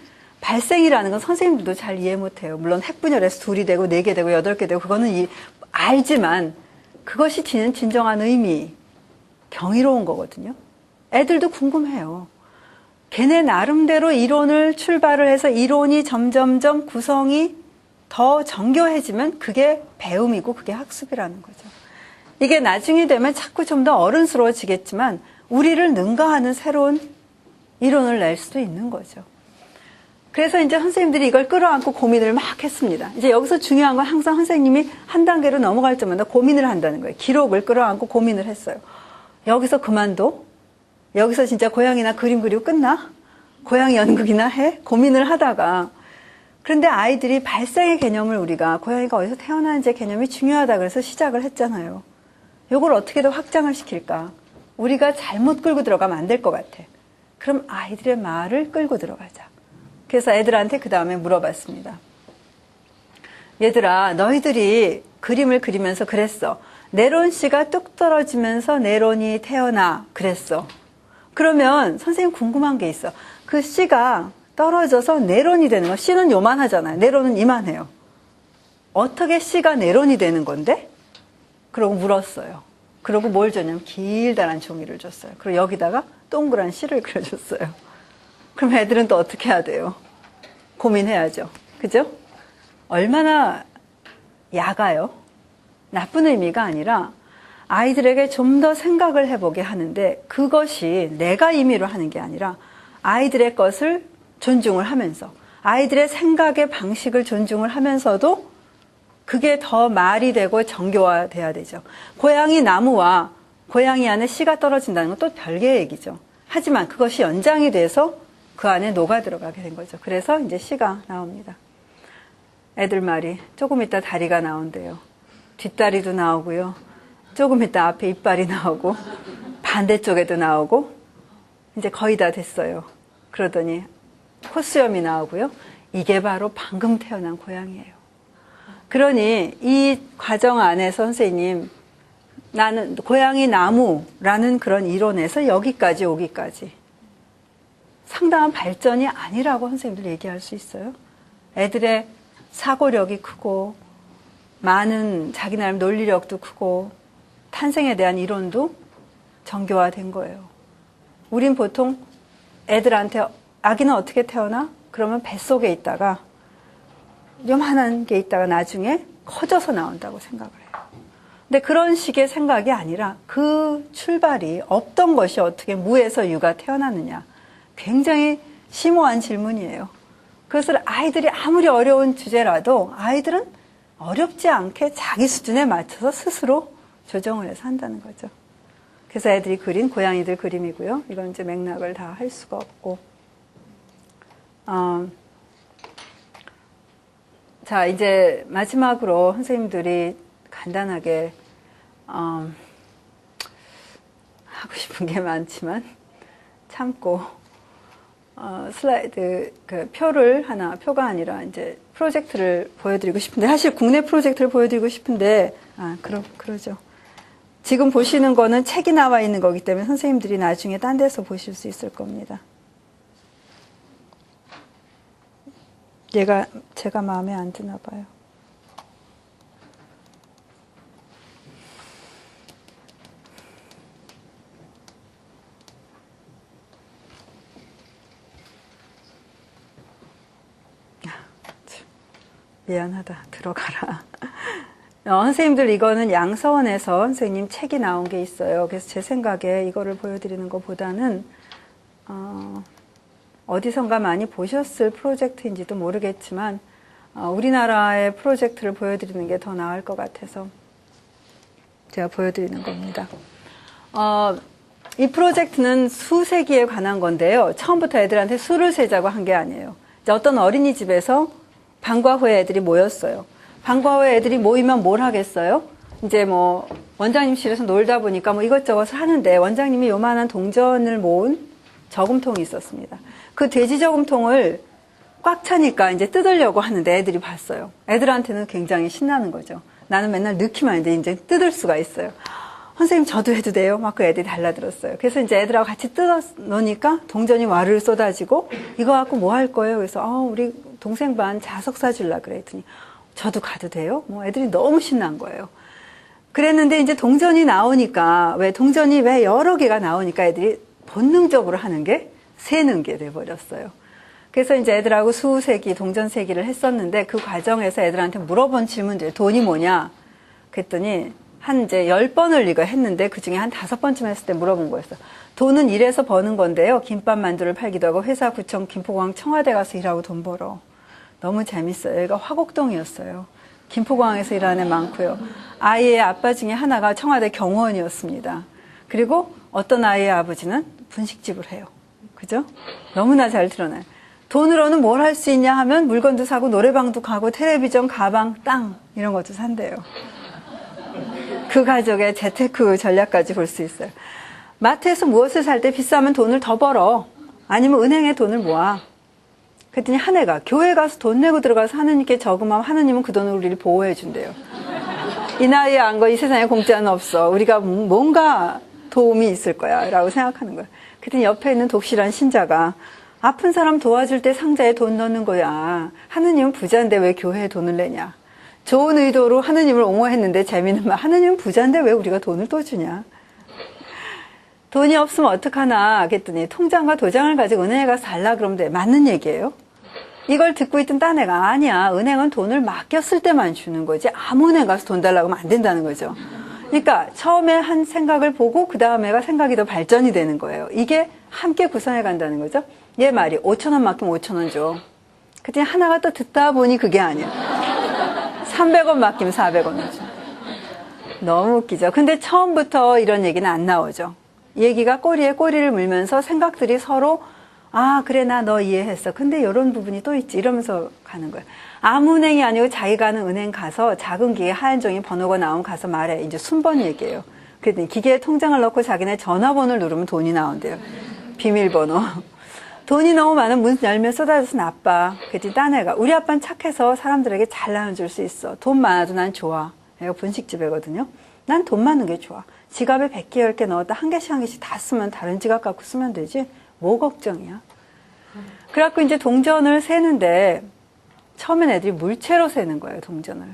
발생이라는 건 선생님들도 잘 이해 못해요. 물론 핵분열에서 2이 되고 4개 되고 8개 되고 그거는 알지만 그것이 지닌 진정한 의미, 경이로운 거거든요. 애들도 궁금해요. 걔네 나름대로 이론을 출발을 해서 이론이 점점점 구성이 더 정교해지면 그게 배움이고 그게 학습이라는 거죠. 이게 나중에 되면 자꾸 좀 더 어른스러워지겠지만 우리를 능가하는 새로운 이론을 낼 수도 있는 거죠. 그래서 이제 선생님들이 이걸 끌어안고 고민을 막 했습니다. 이제 여기서 중요한 건 항상 선생님이 한 단계로 넘어갈 때마다 고민을 한다는 거예요. 기록을 끌어안고 고민을 했어요. 여기서 그만둬? 여기서 진짜 고양이나 그림 그리고 끝나? 고양이 연극이나 해? 고민을 하다가 그런데 아이들이 발생의 개념을 우리가 고양이가 어디서 태어나는지 개념이 중요하다 그래서 시작을 했잖아요. 이걸 어떻게 더 확장을 시킬까? 우리가 잘못 끌고 들어가면 안 될 것 같아. 그럼 아이들의 말을 끌고 들어가자. 그래서 애들한테 그 다음에 물어봤습니다. 얘들아, 너희들이 그림을 그리면서 그랬어. 네론 씨가 뚝 떨어지면서 네론이 태어나 그랬어. 그러면 선생님 궁금한 게 있어. 그 씨가 떨어져서 네론이 되는 거. 씨는 요만하잖아요. 네론은 이만해요. 어떻게 씨가 네론이 되는 건데? 그러고 물었어요. 그러고 뭘 줬냐면 길다란 종이를 줬어요. 그리고 여기다가 동그란 씨를 그려줬어요. 그럼 애들은 또 어떻게 해야 돼요? 고민해야죠. 그죠? 얼마나 야가요? 나쁜 의미가 아니라 아이들에게 좀 더 생각을 해보게 하는데 그것이 내가 임의로 하는 게 아니라 아이들의 것을 존중을 하면서 아이들의 생각의 방식을 존중을 하면서도 그게 더 말이 되고 정교화돼야 되죠. 고양이 나무와 고양이 안에 씨가 떨어진다는 건 또 별개의 얘기죠. 하지만 그것이 연장이 돼서 그 안에 녹아 들어가게 된 거죠. 그래서 이제 씨가 나옵니다. 애들 말이 조금 있다 다리가 나온대요. 뒷다리도 나오고요. 조금 있다 앞에 이빨이 나오고 반대쪽에도 나오고 이제 거의 다 됐어요. 그러더니 콧수염이 나오고요. 이게 바로 방금 태어난 고양이에요. 그러니 이 과정 안에서 선생님 나는 고양이 나무라는 그런 이론에서 여기까지 오기까지 상당한 발전이 아니라고 선생님들 얘기할 수 있어요. 애들의 사고력이 크고 많은 자기 나름 논리력도 크고 탄생에 대한 이론도 정교화된 거예요. 우린 보통 애들한테 아기는 어떻게 태어나? 그러면 뱃속에 있다가 요만한 게 있다가 나중에 커져서 나온다고 생각을 해요. 근데 그런 식의 생각이 아니라 그 출발이 없던 것이 어떻게 무에서 유가 태어나느냐. 굉장히 심오한 질문이에요. 그것을 아이들이 아무리 어려운 주제라도 아이들은 어렵지 않게 자기 수준에 맞춰서 스스로 조정을 해서 한다는 거죠. 그래서 애들이 그린 고양이들 그림이고요. 이건 이제 맥락을 다 할 수가 없고. 자, 이제 마지막으로 선생님들이 간단하게 하고 싶은 게 많지만 참고 슬라이드 그 표가 아니라 이제 프로젝트를 보여드리고 싶은데 사실 국내 프로젝트를 보여드리고 싶은데 그러죠. 지금 보시는 거는 책이 나와 있는 거기 때문에 선생님들이 나중에 딴 데서 보실 수 있을 겁니다. 제가 마음에 안 드나 봐요. 미안하다. 들어가라. 선생님들 이거는 양서원에서 선생님 책이 나온 게 있어요. 그래서 제 생각에 이거를 보여드리는 것보다는 어디선가 많이 보셨을 프로젝트인지도 모르겠지만 우리나라의 프로젝트를 보여드리는 게 더 나을 것 같아서 제가 보여드리는 겁니다. 이 프로젝트는 수세기에 관한 건데요. 처음부터 애들한테 수를 세자고 한 게 아니에요. 이제 어떤 어린이집에서 방과 후에 애들이 모였어요. 방과 후에 애들이 모이면 뭘 하겠어요? 이제 뭐 원장님실에서 놀다 보니까 뭐 이것저것을 하는데 원장님이 요만한 동전을 모은 저금통이 있었습니다. 그 돼지 저금통을 꽉 차니까 이제 뜯으려고 하는데 애들이 봤어요. 애들한테는 굉장히 신나는 거죠. 나는 맨날 넣기만 했는데 이제 뜯을 수가 있어요. 선생님 저도 해도 돼요? 막 그 애들이 달라들었어요. 그래서 이제 애들하고 같이 뜯어 놓으니까 동전이 와르르 쏟아지고 이거 갖고 뭐 할 거예요? 그래서 우리 동생 반 자석 사주려고 그랬더니 저도 가도 돼요? 뭐 애들이 너무 신난 거예요. 그랬는데 이제 동전이 나오니까 동전이 여러 개가 나오니까 애들이 본능적으로 하는 게 세는 게 돼버렸어요. 그래서 이제 애들하고 수세기, 동전세기를 했었는데 그 과정에서 애들한테 물어본 질문들, 돈이 뭐냐? 그랬더니 이제 10번을 이거 했는데 그 중에 한 5번쯤 했을 때 물어본 거였어요. 돈은 일해서 버는 건데요. 김밥 만두를 팔기도 하고 회사, 구청, 김포공항, 청와대 가서 일하고 돈 벌어. 너무 재밌어요. 여기가 화곡동이었어요. 김포공항에서 일하는 애 많고요. 아이의 아빠 중에 하나가 청와대 경호원이었습니다. 그리고 어떤 아이의 아버지는 분식집을 해요. 그죠? 너무나 잘 드러나요. 돈으로는 뭘 할 수 있냐 하면 물건도 사고 노래방도 가고 텔레비전, 가방, 땅 이런 것도 산대요. 그 가족의 재테크 전략까지 볼 수 있어요. 마트에서 무엇을 살 때 비싸면 돈을 더 벌어. 아니면 은행에 돈을 모아. 그랬더니 한 애가 교회 가서 돈 내고 들어가서 하느님께 저금하면 하느님은 그 돈을 우리를 보호해 준대요. 이 나이에 안 거 이 세상에 공짜는 없어. 우리가 뭔가 도움이 있을 거야 라고 생각하는 거예요. 그랬더니 옆에 있는 독실한 신자가 아픈 사람 도와줄 때 상자에 돈 넣는 거야. 하느님은 부자인데 왜 교회에 돈을 내냐. 좋은 의도로 하느님을 옹호했는데 재미는 말 하느님은 부자인데 왜 우리가 돈을 또 주냐. 돈이 없으면 어떡하나 그랬더니 통장과 도장을 가지고 은행에 가서 달라 그러면 돼. 맞는 얘기예요. 이걸 듣고 있던 딴 애가 아니야. 은행은 돈을 맡겼을 때만 주는 거지 아무 은행 가서 돈 달라고 하면 안 된다는 거죠. 그러니까 처음에 한 생각을 보고 그 다음 애가 생각이 더 발전이 되는 거예요. 이게 함께 구성해 간다는 거죠. 얘 말이 5,000원 맡기면 5,000원 줘. 그랬더니 하나가 또 듣다 보니 그게 아니야. 300원 맡기면 400원 줘. 너무 웃기죠. 근데 처음부터 이런 얘기는 안 나오죠. 얘기가 꼬리에 꼬리를 물면서 생각들이 서로 그래 나 너 이해했어. 근데 이런 부분이 또 있지 이러면서 가는 거예요. 아무 은행이 아니고 자기가 아는 은행 가서 작은 기계 하얀 종이 번호가 나오면 가서 말해. 이제 순번 얘기예요. 그랬더니 기계에 통장을 넣고 자기네 전화번호를 누르면 돈이 나온대요. 비밀번호. 돈이 너무 많으면 문 열면 쏟아져서 나빠. 그랬더니 딴 애가 우리 아빠는 착해서 사람들에게 잘 나눠줄 수 있어. 돈 많아도 난 좋아. 얘가 분식집애거든요. 난 돈 많은 게 좋아. 지갑에 100개, 10개 넣었다 한 개씩 다 쓰면 다른 지갑 갖고 쓰면 되지. 뭐 걱정이야. 그래갖고 이제 동전을 세는데 처음엔 애들이 물체로 세는 거예요, 동전을.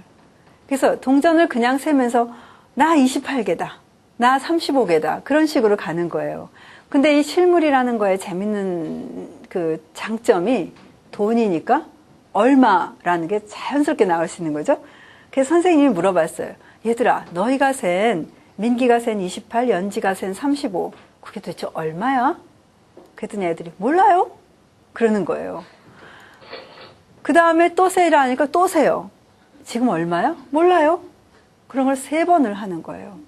그래서 동전을 그냥 세면서 나 28개다. 나 35개다. 그런 식으로 가는 거예요. 근데 이 실물이라는 거에 재밌는 그 장점이 돈이니까 얼마라는 게 자연스럽게 나올 수 있는 거죠. 그래서 선생님이 물어봤어요. 얘들아, 너희가 센, 민기가 센 28, 연지가 센 35. 그게 도대체 얼마야? 그랬더니 애들이 몰라요? 그러는 거예요. 그 다음에 또 세라 하니까 또 세요. 지금 얼마야? 몰라요? 그런 걸 3번을 하는 거예요.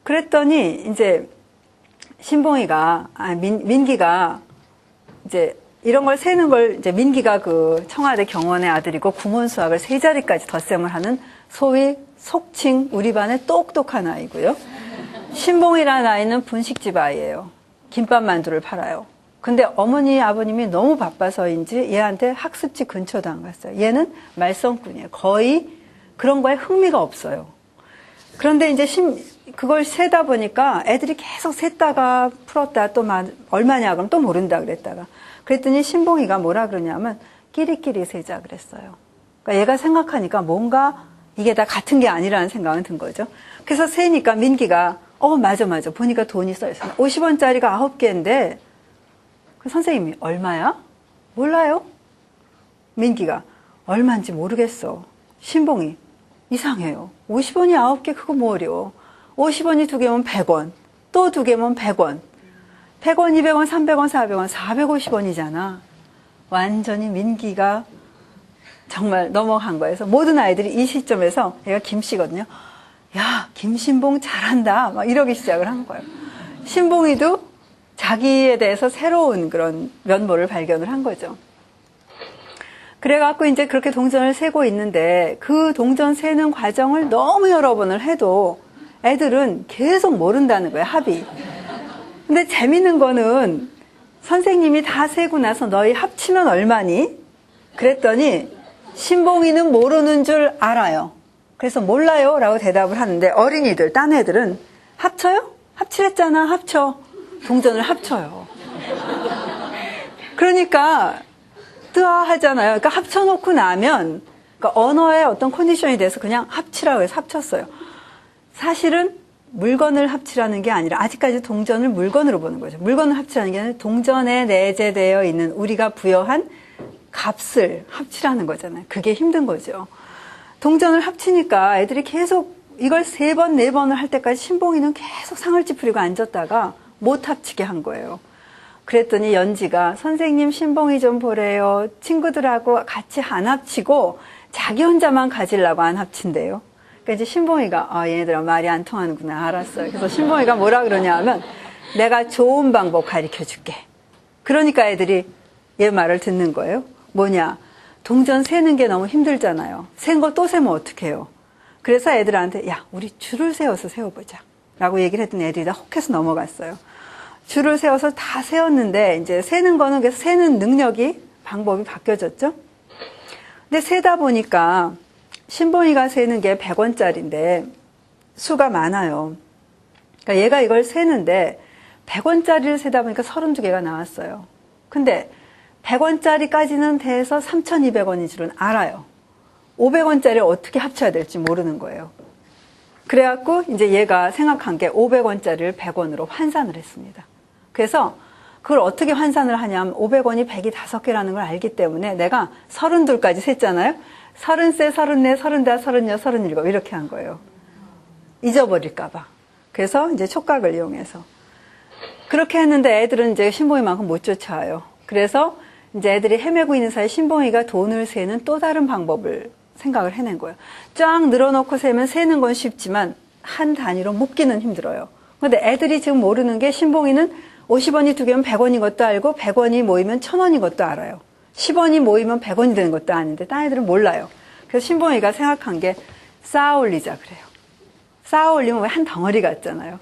그랬더니 이제 신봉이가, 민기가 이제 이런 걸 세는 걸 이제 민기가 그 청와대 경원의 아들이고 구몬수학을 3자리까지 덧셈을 하는 소위 속칭 우리 반의 똑똑한 아이고요. 신봉이라는 아이는 분식집 아이예요. 김밥 만두를 팔아요. 근데 어머니 아버님이 너무 바빠서인지 얘한테 학습지 근처도 안 갔어요. 얘는 말썽꾼이에요. 거의 그런 거에 흥미가 없어요. 그런데 이제 그걸 세다 보니까 애들이 계속 셌다가 풀었다 또 얼마냐 그럼 또 모른다 그랬다가 그랬더니 신봉이가 뭐라 그러냐면 끼리끼리 세자 그랬어요. 그러니까 얘가 생각하니까 뭔가 이게 다 같은 게 아니라는 생각은 든 거죠. 그래서 세니까 민기가 맞아 보니까 돈이 써있어요. 50원짜리가 9개인데 그 선생님이 얼마야? 몰라요? 민기가 얼마인지 모르겠어. 신봉이 이상해요. 50원이 9개 그거 뭐 어려워. 50원이 2개면 100원 또 2개면 100원 100원, 200원, 300원, 400원, 450원이잖아. 완전히 민기가 정말 넘어간 거예요. 그래서 모든 아이들이 이 시점에서 얘가 김씨거든요. 야, 김신봉 잘한다. 막 이러기 시작을 한 거예요. 신봉이도 자기에 대해서 새로운 그런 면모를 발견을 한 거죠. 그래갖고 이제 그렇게 동전을 세고 있는데 그 동전 세는 과정을 너무 여러 번을 해도 애들은 계속 모른다는 거예요, 합이. 근데 재밌는 거는 선생님이 다 세고 나서 너희 합치면 얼마니? 그랬더니 신봉이는 모르는 줄 알아요. 그래서 몰라요 라고 대답을 하는데 어린이들, 딴 애들은 합쳐요? 합치랬잖아, 합쳐. 동전을 합쳐요. 그러니까 뜨아하잖아요. 그러니까 합쳐놓고 나면 그러니까 언어의 어떤 컨디션이 돼서 그냥 합치라고 해서 합쳤어요. 사실은 물건을 합치라는 게 아니라 아직까지 동전을 물건으로 보는 거죠. 물건을 합치라는 게 아니라 동전에 내재되어 있는 우리가 부여한 값을 합치라는 거잖아요. 그게 힘든 거죠. 동전을 합치니까 애들이 계속 이걸 3번, 4번을 할 때까지 신봉이는 계속 상을 찌푸리고 앉았다가 못 합치게 한 거예요. 그랬더니 연지가 선생님 신봉이 좀 보래요. 친구들하고 같이 안 합치고 자기 혼자만 가지려고 안 합친대요. 그러니까 이제 신봉이가 얘네들아 말이 안 통하는구나 알았어요. 그래서 신봉이가 뭐라 그러냐 하면 내가 좋은 방법 가르쳐 줄게. 그러니까 애들이 얘 말을 듣는 거예요. 뭐냐, 동전 세는 게 너무 힘들잖아요. 센 거 또 세면 어떡해요. 그래서 애들한테 야 우리 줄을 세워서 세워보자 라고 얘기를 했더니 애들이 다 혹해서 넘어갔어요. 줄을 세워서 다 세웠는데 이제 세는 거는 그래서 세는 능력이 방법이 바뀌어졌죠. 근데 세다 보니까 신봉이가 세는 게 100원짜리인데 수가 많아요. 그러니까 얘가 이걸 세는데 100원짜리를 세다 보니까 32개가 나왔어요. 근데 100원짜리까지는 돼서 3,200원인 줄은 알아요. 500원짜리를 어떻게 합쳐야 될지 모르는 거예요. 그래갖고 이제 얘가 생각한 게 500원짜리를 100원으로 환산을 했습니다. 그래서 그걸 어떻게 환산을 하냐면 500원이 100이 5개라는 걸 알기 때문에 내가 32까지 셌잖아요. 33, 34, 35, 36, 37 이렇게 한 거예요. 잊어버릴까 봐. 그래서 이제 촉각을 이용해서 그렇게 했는데 애들은 이제 신봉이만큼 못 쫓아와요. 그래서 이제 애들이 헤매고 있는 사이에 신봉이가 돈을 세는 또 다른 방법을 생각을 해낸 거예요. 쫙 늘어놓고 세는 건 쉽지만 한 단위로 묶기는 힘들어요. 근데 애들이 지금 모르는 게 신봉이는 50원이 2개면 100원인 것도 알고 100원이 모이면 1000원인 것도 알아요. 10원이 모이면 100원이 되는 것도 아는데 딴 애들은 몰라요. 그래서 신봉이가 생각한 게 쌓아 올리자 그래요. 쌓아 올리면 왜 한 덩어리 같잖아요.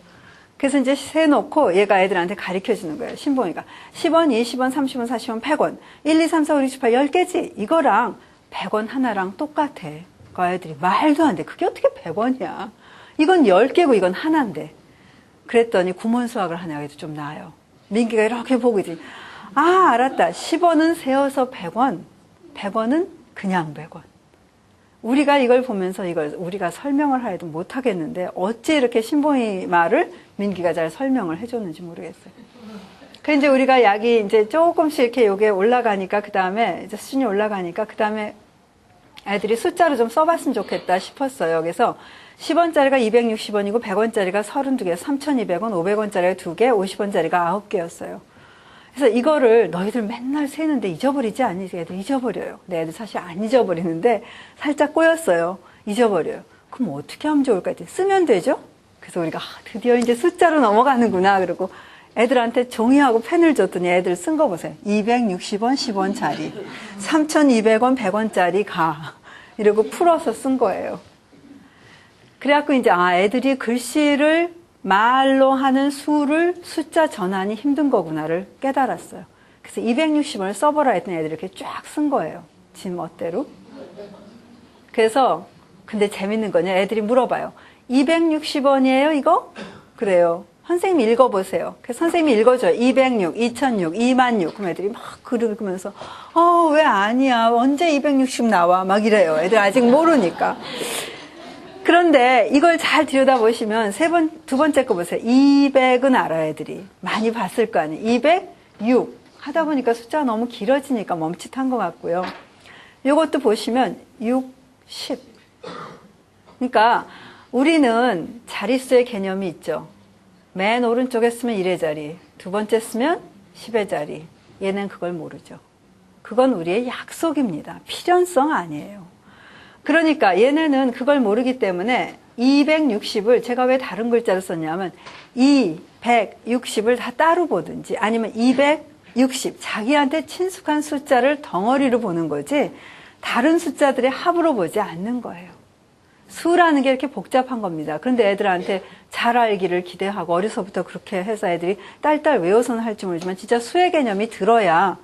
그래서 이제 세놓고 얘가 애들한테 가르쳐 주는 거예요. 신봉이가 10원, 20원, 30원, 40원, 100원 1, 2, 3, 4, 5, 6, 7, 8 10개지 이거랑 100원 하나랑 똑같아. 그 아이들이 말도 안 돼. 그게 어떻게 100원이야. 이건 10개고 이건 하나인데. 그랬더니 구몬수학을 하냐고 해도 좀 나아요. 민기가 이렇게 보고 있더니 아 알았다. 10원은 세어서 100원 100원은 그냥 100원. 우리가 이걸 보면서 이걸 우리가 설명을 하려도 못하겠는데 어찌 이렇게 신봉이 말을 민기가 잘 설명을 해줬는지 모르겠어요. 그 이제 우리가 약이 이제 조금씩 이렇게 요게 올라가니까 그 다음에 이제 수준이 올라가니까 그 다음에 애들이 숫자로 좀 써봤으면 좋겠다 싶었어요. 그래서 10원짜리가 260원이고 100원짜리가 32개, 3,200원, 500원짜리가 2개, 50원짜리가 9개였어요. 그래서 이거를 너희들 맨날 세는데 잊어버리지 않니? 애들 잊어버려요. 내 애들 사실 안 잊어버리는데 살짝 꼬였어요. 잊어버려요. 그럼 어떻게 하면 좋을까 했더니 쓰면 되죠? 그래서 우리가 드디어 이제 숫자로 넘어가는구나. 그러고 애들한테 종이하고 펜을 줬더니 애들 쓴 거 보세요. 260원 10원짜리, 3,200원 100원짜리 가. 이러고 풀어서 쓴 거예요. 그래갖고 이제 애들이 글씨를 말로 하는 수를 숫자 전환이 힘든 거구나를 깨달았어요. 그래서 260원을 써보라 했더니 애들이 이렇게 쫙 쓴 거예요. 지 멋대로. 그래서 근데 재밌는 거냐? 애들이 물어봐요. 260원이에요 이거? 그래요. 선생님이 읽어보세요. 그래서 선생님이 읽어줘요. 206, 2006, 206. 그럼 애들이 막 글을 읽으면서 왜 아니야. 언제 260 나와. 막 이래요. 애들 아직 모르니까. 그런데 이걸 잘 들여다보시면 두 번째 거 보세요. 200은 알아요, 애들이. 많이 봤을 거 아니에요. 206. 하다 보니까 숫자가 너무 길어지니까 멈칫한 것 같고요. 이것도 보시면 60. 그러니까 우리는 자릿수의 개념이 있죠. 맨 오른쪽에 쓰면 1의 자리, 두 번째 쓰면 10의 자리. 얘는 그걸 모르죠. 그건 우리의 약속입니다. 필연성 아니에요. 그러니까 얘네는 그걸 모르기 때문에 260을 제가 왜 다른 글자로 썼냐면 260을 다 따로 보든지 아니면 260 자기한테 친숙한 숫자를 덩어리로 보는 거지 다른 숫자들의 합으로 보지 않는 거예요. 수라는 게 이렇게 복잡한 겁니다. 그런데 애들한테 잘 알기를 기대하고 어려서부터 그렇게 해서 애들이 딸딸 외워서는 할지 모르지만 진짜 수의 개념이 들어야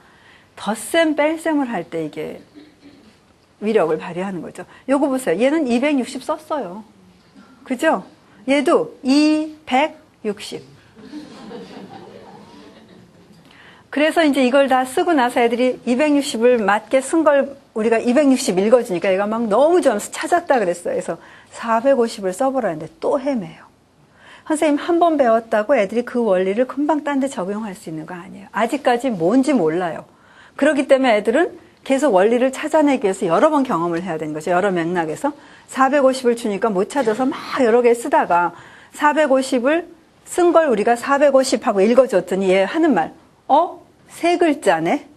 덧셈 뺄셈을 할 때 이게 위력을 발휘하는 거죠. 요거 보세요. 얘는 260 썼어요. 그죠? 얘도 260. 그래서 이제 이걸 다 쓰고 나서 애들이 260을 맞게 쓴 걸 우리가 260 읽어주니까 얘가 막 너무 좋아하면서 찾았다 그랬어요. 그래서 450을 써보라 했는데 또 헤매요. 선생님 한 번 배웠다고 애들이 그 원리를 금방 딴 데 적용할 수 있는 거 아니에요. 아직까지 뭔지 몰라요. 그렇기 때문에 애들은 계속 원리를 찾아내기 위해서 여러 번 경험을 해야 되는 거죠. 여러 맥락에서. 450을 주니까 못 찾아서 막 여러 개 쓰다가 450을 쓴 걸 우리가 450 하고 읽어줬더니 얘 하는 말, 세 글자네?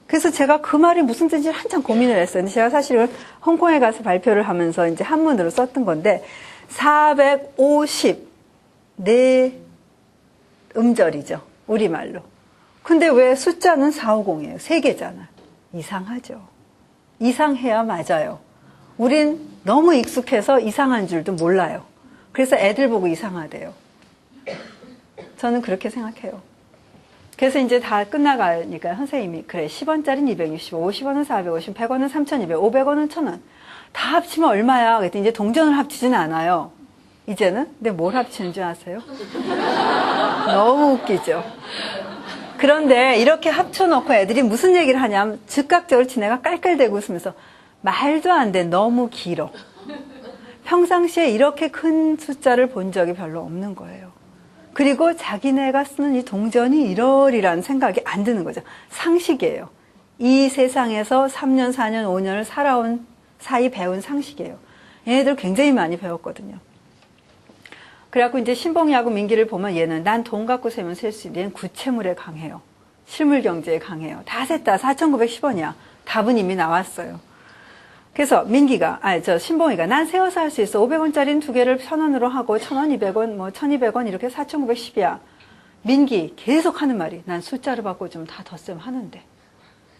그래서 제가 그 말이 무슨 뜻인지 한참 고민을 했어요. 근데 제가 사실은 홍콩에 가서 발표를 하면서 이제 한문으로 썼던 건데, 450, 네 음절이죠. 우리말로. 근데 왜 숫자는 450이에요? 세 개잖아. 이상하죠. 이상해야 맞아요. 우린 너무 익숙해서 이상한 줄도 몰라요. 그래서 애들 보고 이상하대요. 저는 그렇게 생각해요. 그래서 이제 다 끝나가니까 선생님이 그래 10원짜리는 260, 50원은 450, 100원은 3,200, 500원은 1,000원. 다 합치면 얼마야? 그랬더니 이제 동전을 합치진 않아요. 이제는. 근데 뭘 합치는 줄 아세요? 너무 웃기죠. 그런데 이렇게 합쳐놓고 애들이 무슨 얘기를 하냐면 즉각적으로 지네가 깔깔대고 웃으면서 말도 안 돼. 너무 길어. 평상시에 이렇게 큰 숫자를 본 적이 별로 없는 거예요. 그리고 자기네가 쓰는 이 동전이 이러리라는 생각이 안 드는 거죠. 상식이에요. 이 세상에서 3년, 4년, 5년을 살아온 사이 배운 상식이에요. 얘네들 굉장히 많이 배웠거든요. 그래갖고 이제 신봉이하고 민기를 보면 얘는 난 돈 갖고 세면 셀 수 있는데 얘는 구체물에 강해요. 실물 경제에 강해요. 다 셌다. 4,910원이야. 답은 이미 나왔어요. 그래서 신봉이가 난 세워서 할 수 있어. 500원짜리는 두 개를 1,000원으로 하고 1,000원, 200원, 1,200원 이렇게 4,910이야. 민기 계속 하는 말이 난 숫자를 바꿔주면 다 덧셈 하는데.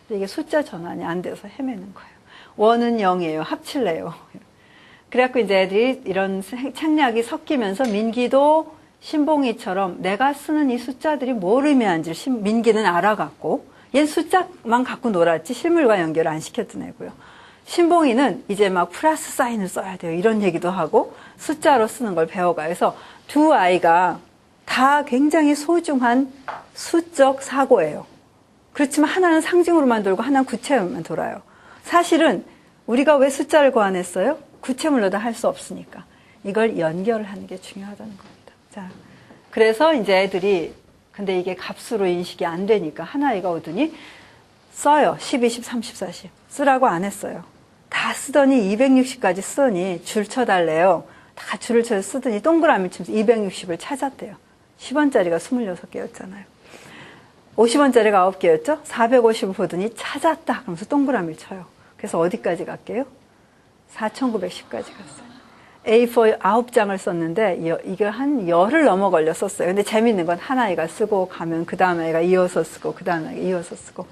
근데 이게 숫자 전환이 안 돼서 헤매는 거예요. 원은 0이에요. 합칠래요. 그래갖고 이제 애들이 이런 창략이 섞이면서 민기도 신봉이처럼 내가 쓰는 이 숫자들이 뭘 의미하는지 민기는 알아갖고 얘는 숫자만 갖고 놀았지 실물과 연결을 안 시켰던 애고요. 신봉이는 이제 막 플러스 사인을 써야 돼요. 이런 얘기도 하고 숫자로 쓰는 걸 배워가요. 그래서 두 아이가 다 굉장히 소중한 수적 사고예요. 그렇지만 하나는 상징으로만 돌고 하나는 구체로만 돌아요. 사실은 우리가 왜 숫자를 고안했어요? 구체물로도 할 수 없으니까. 이걸 연결을 하는 게 중요하다는 겁니다. 자, 그래서 이제 애들이 근데 이게 값으로 인식이 안 되니까 한 아이가 오더니 써요. 10, 20, 30, 40. 쓰라고 안 했어요. 다 다 쓰더니 260까지 쓰더니 줄 쳐달래요. 다 줄을 쳐 쓰더니 동그라미 치면서 260을 찾았대요. 10원짜리가 26개였잖아요. 50원짜리가 9개였죠? 450을 보더니 찾았다. 그러면서 동그라미를 쳐요. 그래서 어디까지 갈게요? 4910까지 갔어요. A4 9장을 썼는데 이게 한 열흘 넘어 걸려 썼어요. 근데 재밌는 건 한 아이가 쓰고 가면 그 다음 아이가 이어서 쓰고 그 다음 아이가 이어서 쓰고.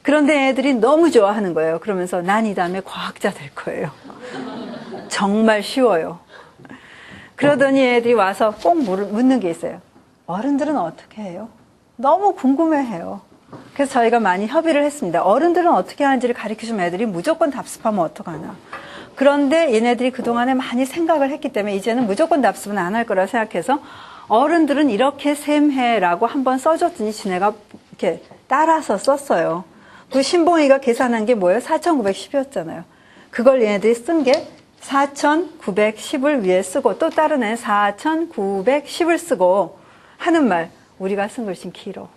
그런데 애들이 너무 좋아하는 거예요. 그러면서 난 이 다음에 과학자 될 거예요. 정말 쉬워요. 그러더니 애들이 와서 꼭 묻는 게 있어요. 어른들은 어떻게 해요? 너무 궁금해해요. 그래서 저희가 많이 협의를 했습니다. 어른들은 어떻게 하는지를 가르쳐주면 애들이 무조건 답습하면 어떡하나. 그런데 얘네들이 그동안에 많이 생각을 했기 때문에 이제는 무조건 답습은 안 할 거라 생각해서 어른들은 이렇게 셈해라고 한번 써줬더니 지네가 이렇게 따라서 썼어요. 그 신봉이가 계산한 게 뭐예요? 4910이었잖아요. 그걸 얘네들이 쓴 게 4910을 위에 쓰고 또 다른 애는 4910을 쓰고 하는 말. 우리가 쓴 글씨는 길어.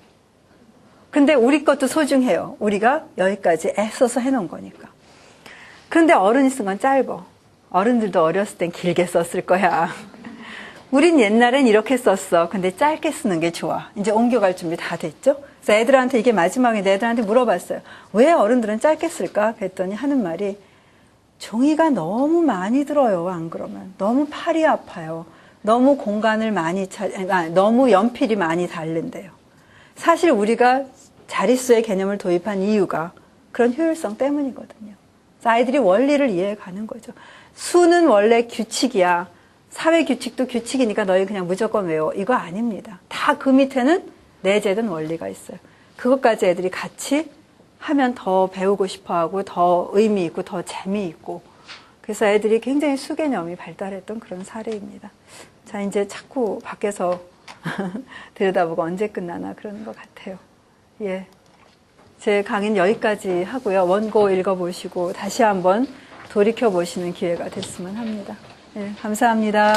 근데 우리 것도 소중해요. 우리가 여기까지 애써서 해놓은 거니까. 그런데 어른이 쓴 건 짧아. 어른들도 어렸을 땐 길게 썼을 거야. 우린 옛날엔 이렇게 썼어. 근데 짧게 쓰는 게 좋아. 이제 옮겨갈 준비 다 됐죠? 그래서 애들한테 이게 마지막인데 애들한테 물어봤어요. 왜 어른들은 짧게 쓸까? 그랬더니 하는 말이 종이가 너무 많이 들어요. 안 그러면. 너무 팔이 아파요. 너무 공간을 많이 너무 연필이 많이 닳는데요. 사실 우리가 자릿수의 개념을 도입한 이유가 그런 효율성 때문이거든요. 그래서 아이들이 원리를 이해해 가는 거죠. 수는 원래 규칙이야. 사회 규칙도 규칙이니까 너희 그냥 무조건 외워. 이거 아닙니다. 다 그 밑에는 내재된 원리가 있어요. 그것까지 애들이 같이 하면 더 배우고 싶어하고 더 의미 있고 더 재미있고 그래서 애들이 굉장히 수개념이 발달했던 그런 사례입니다. 자, 이제 자꾸 밖에서 들여다보고 언제 끝나나 그러는 것 같아요. 예. 제 강의는 여기까지 하고요. 원고 읽어보시고 다시 한번 돌이켜보시는 기회가 됐으면 합니다. 예, 감사합니다.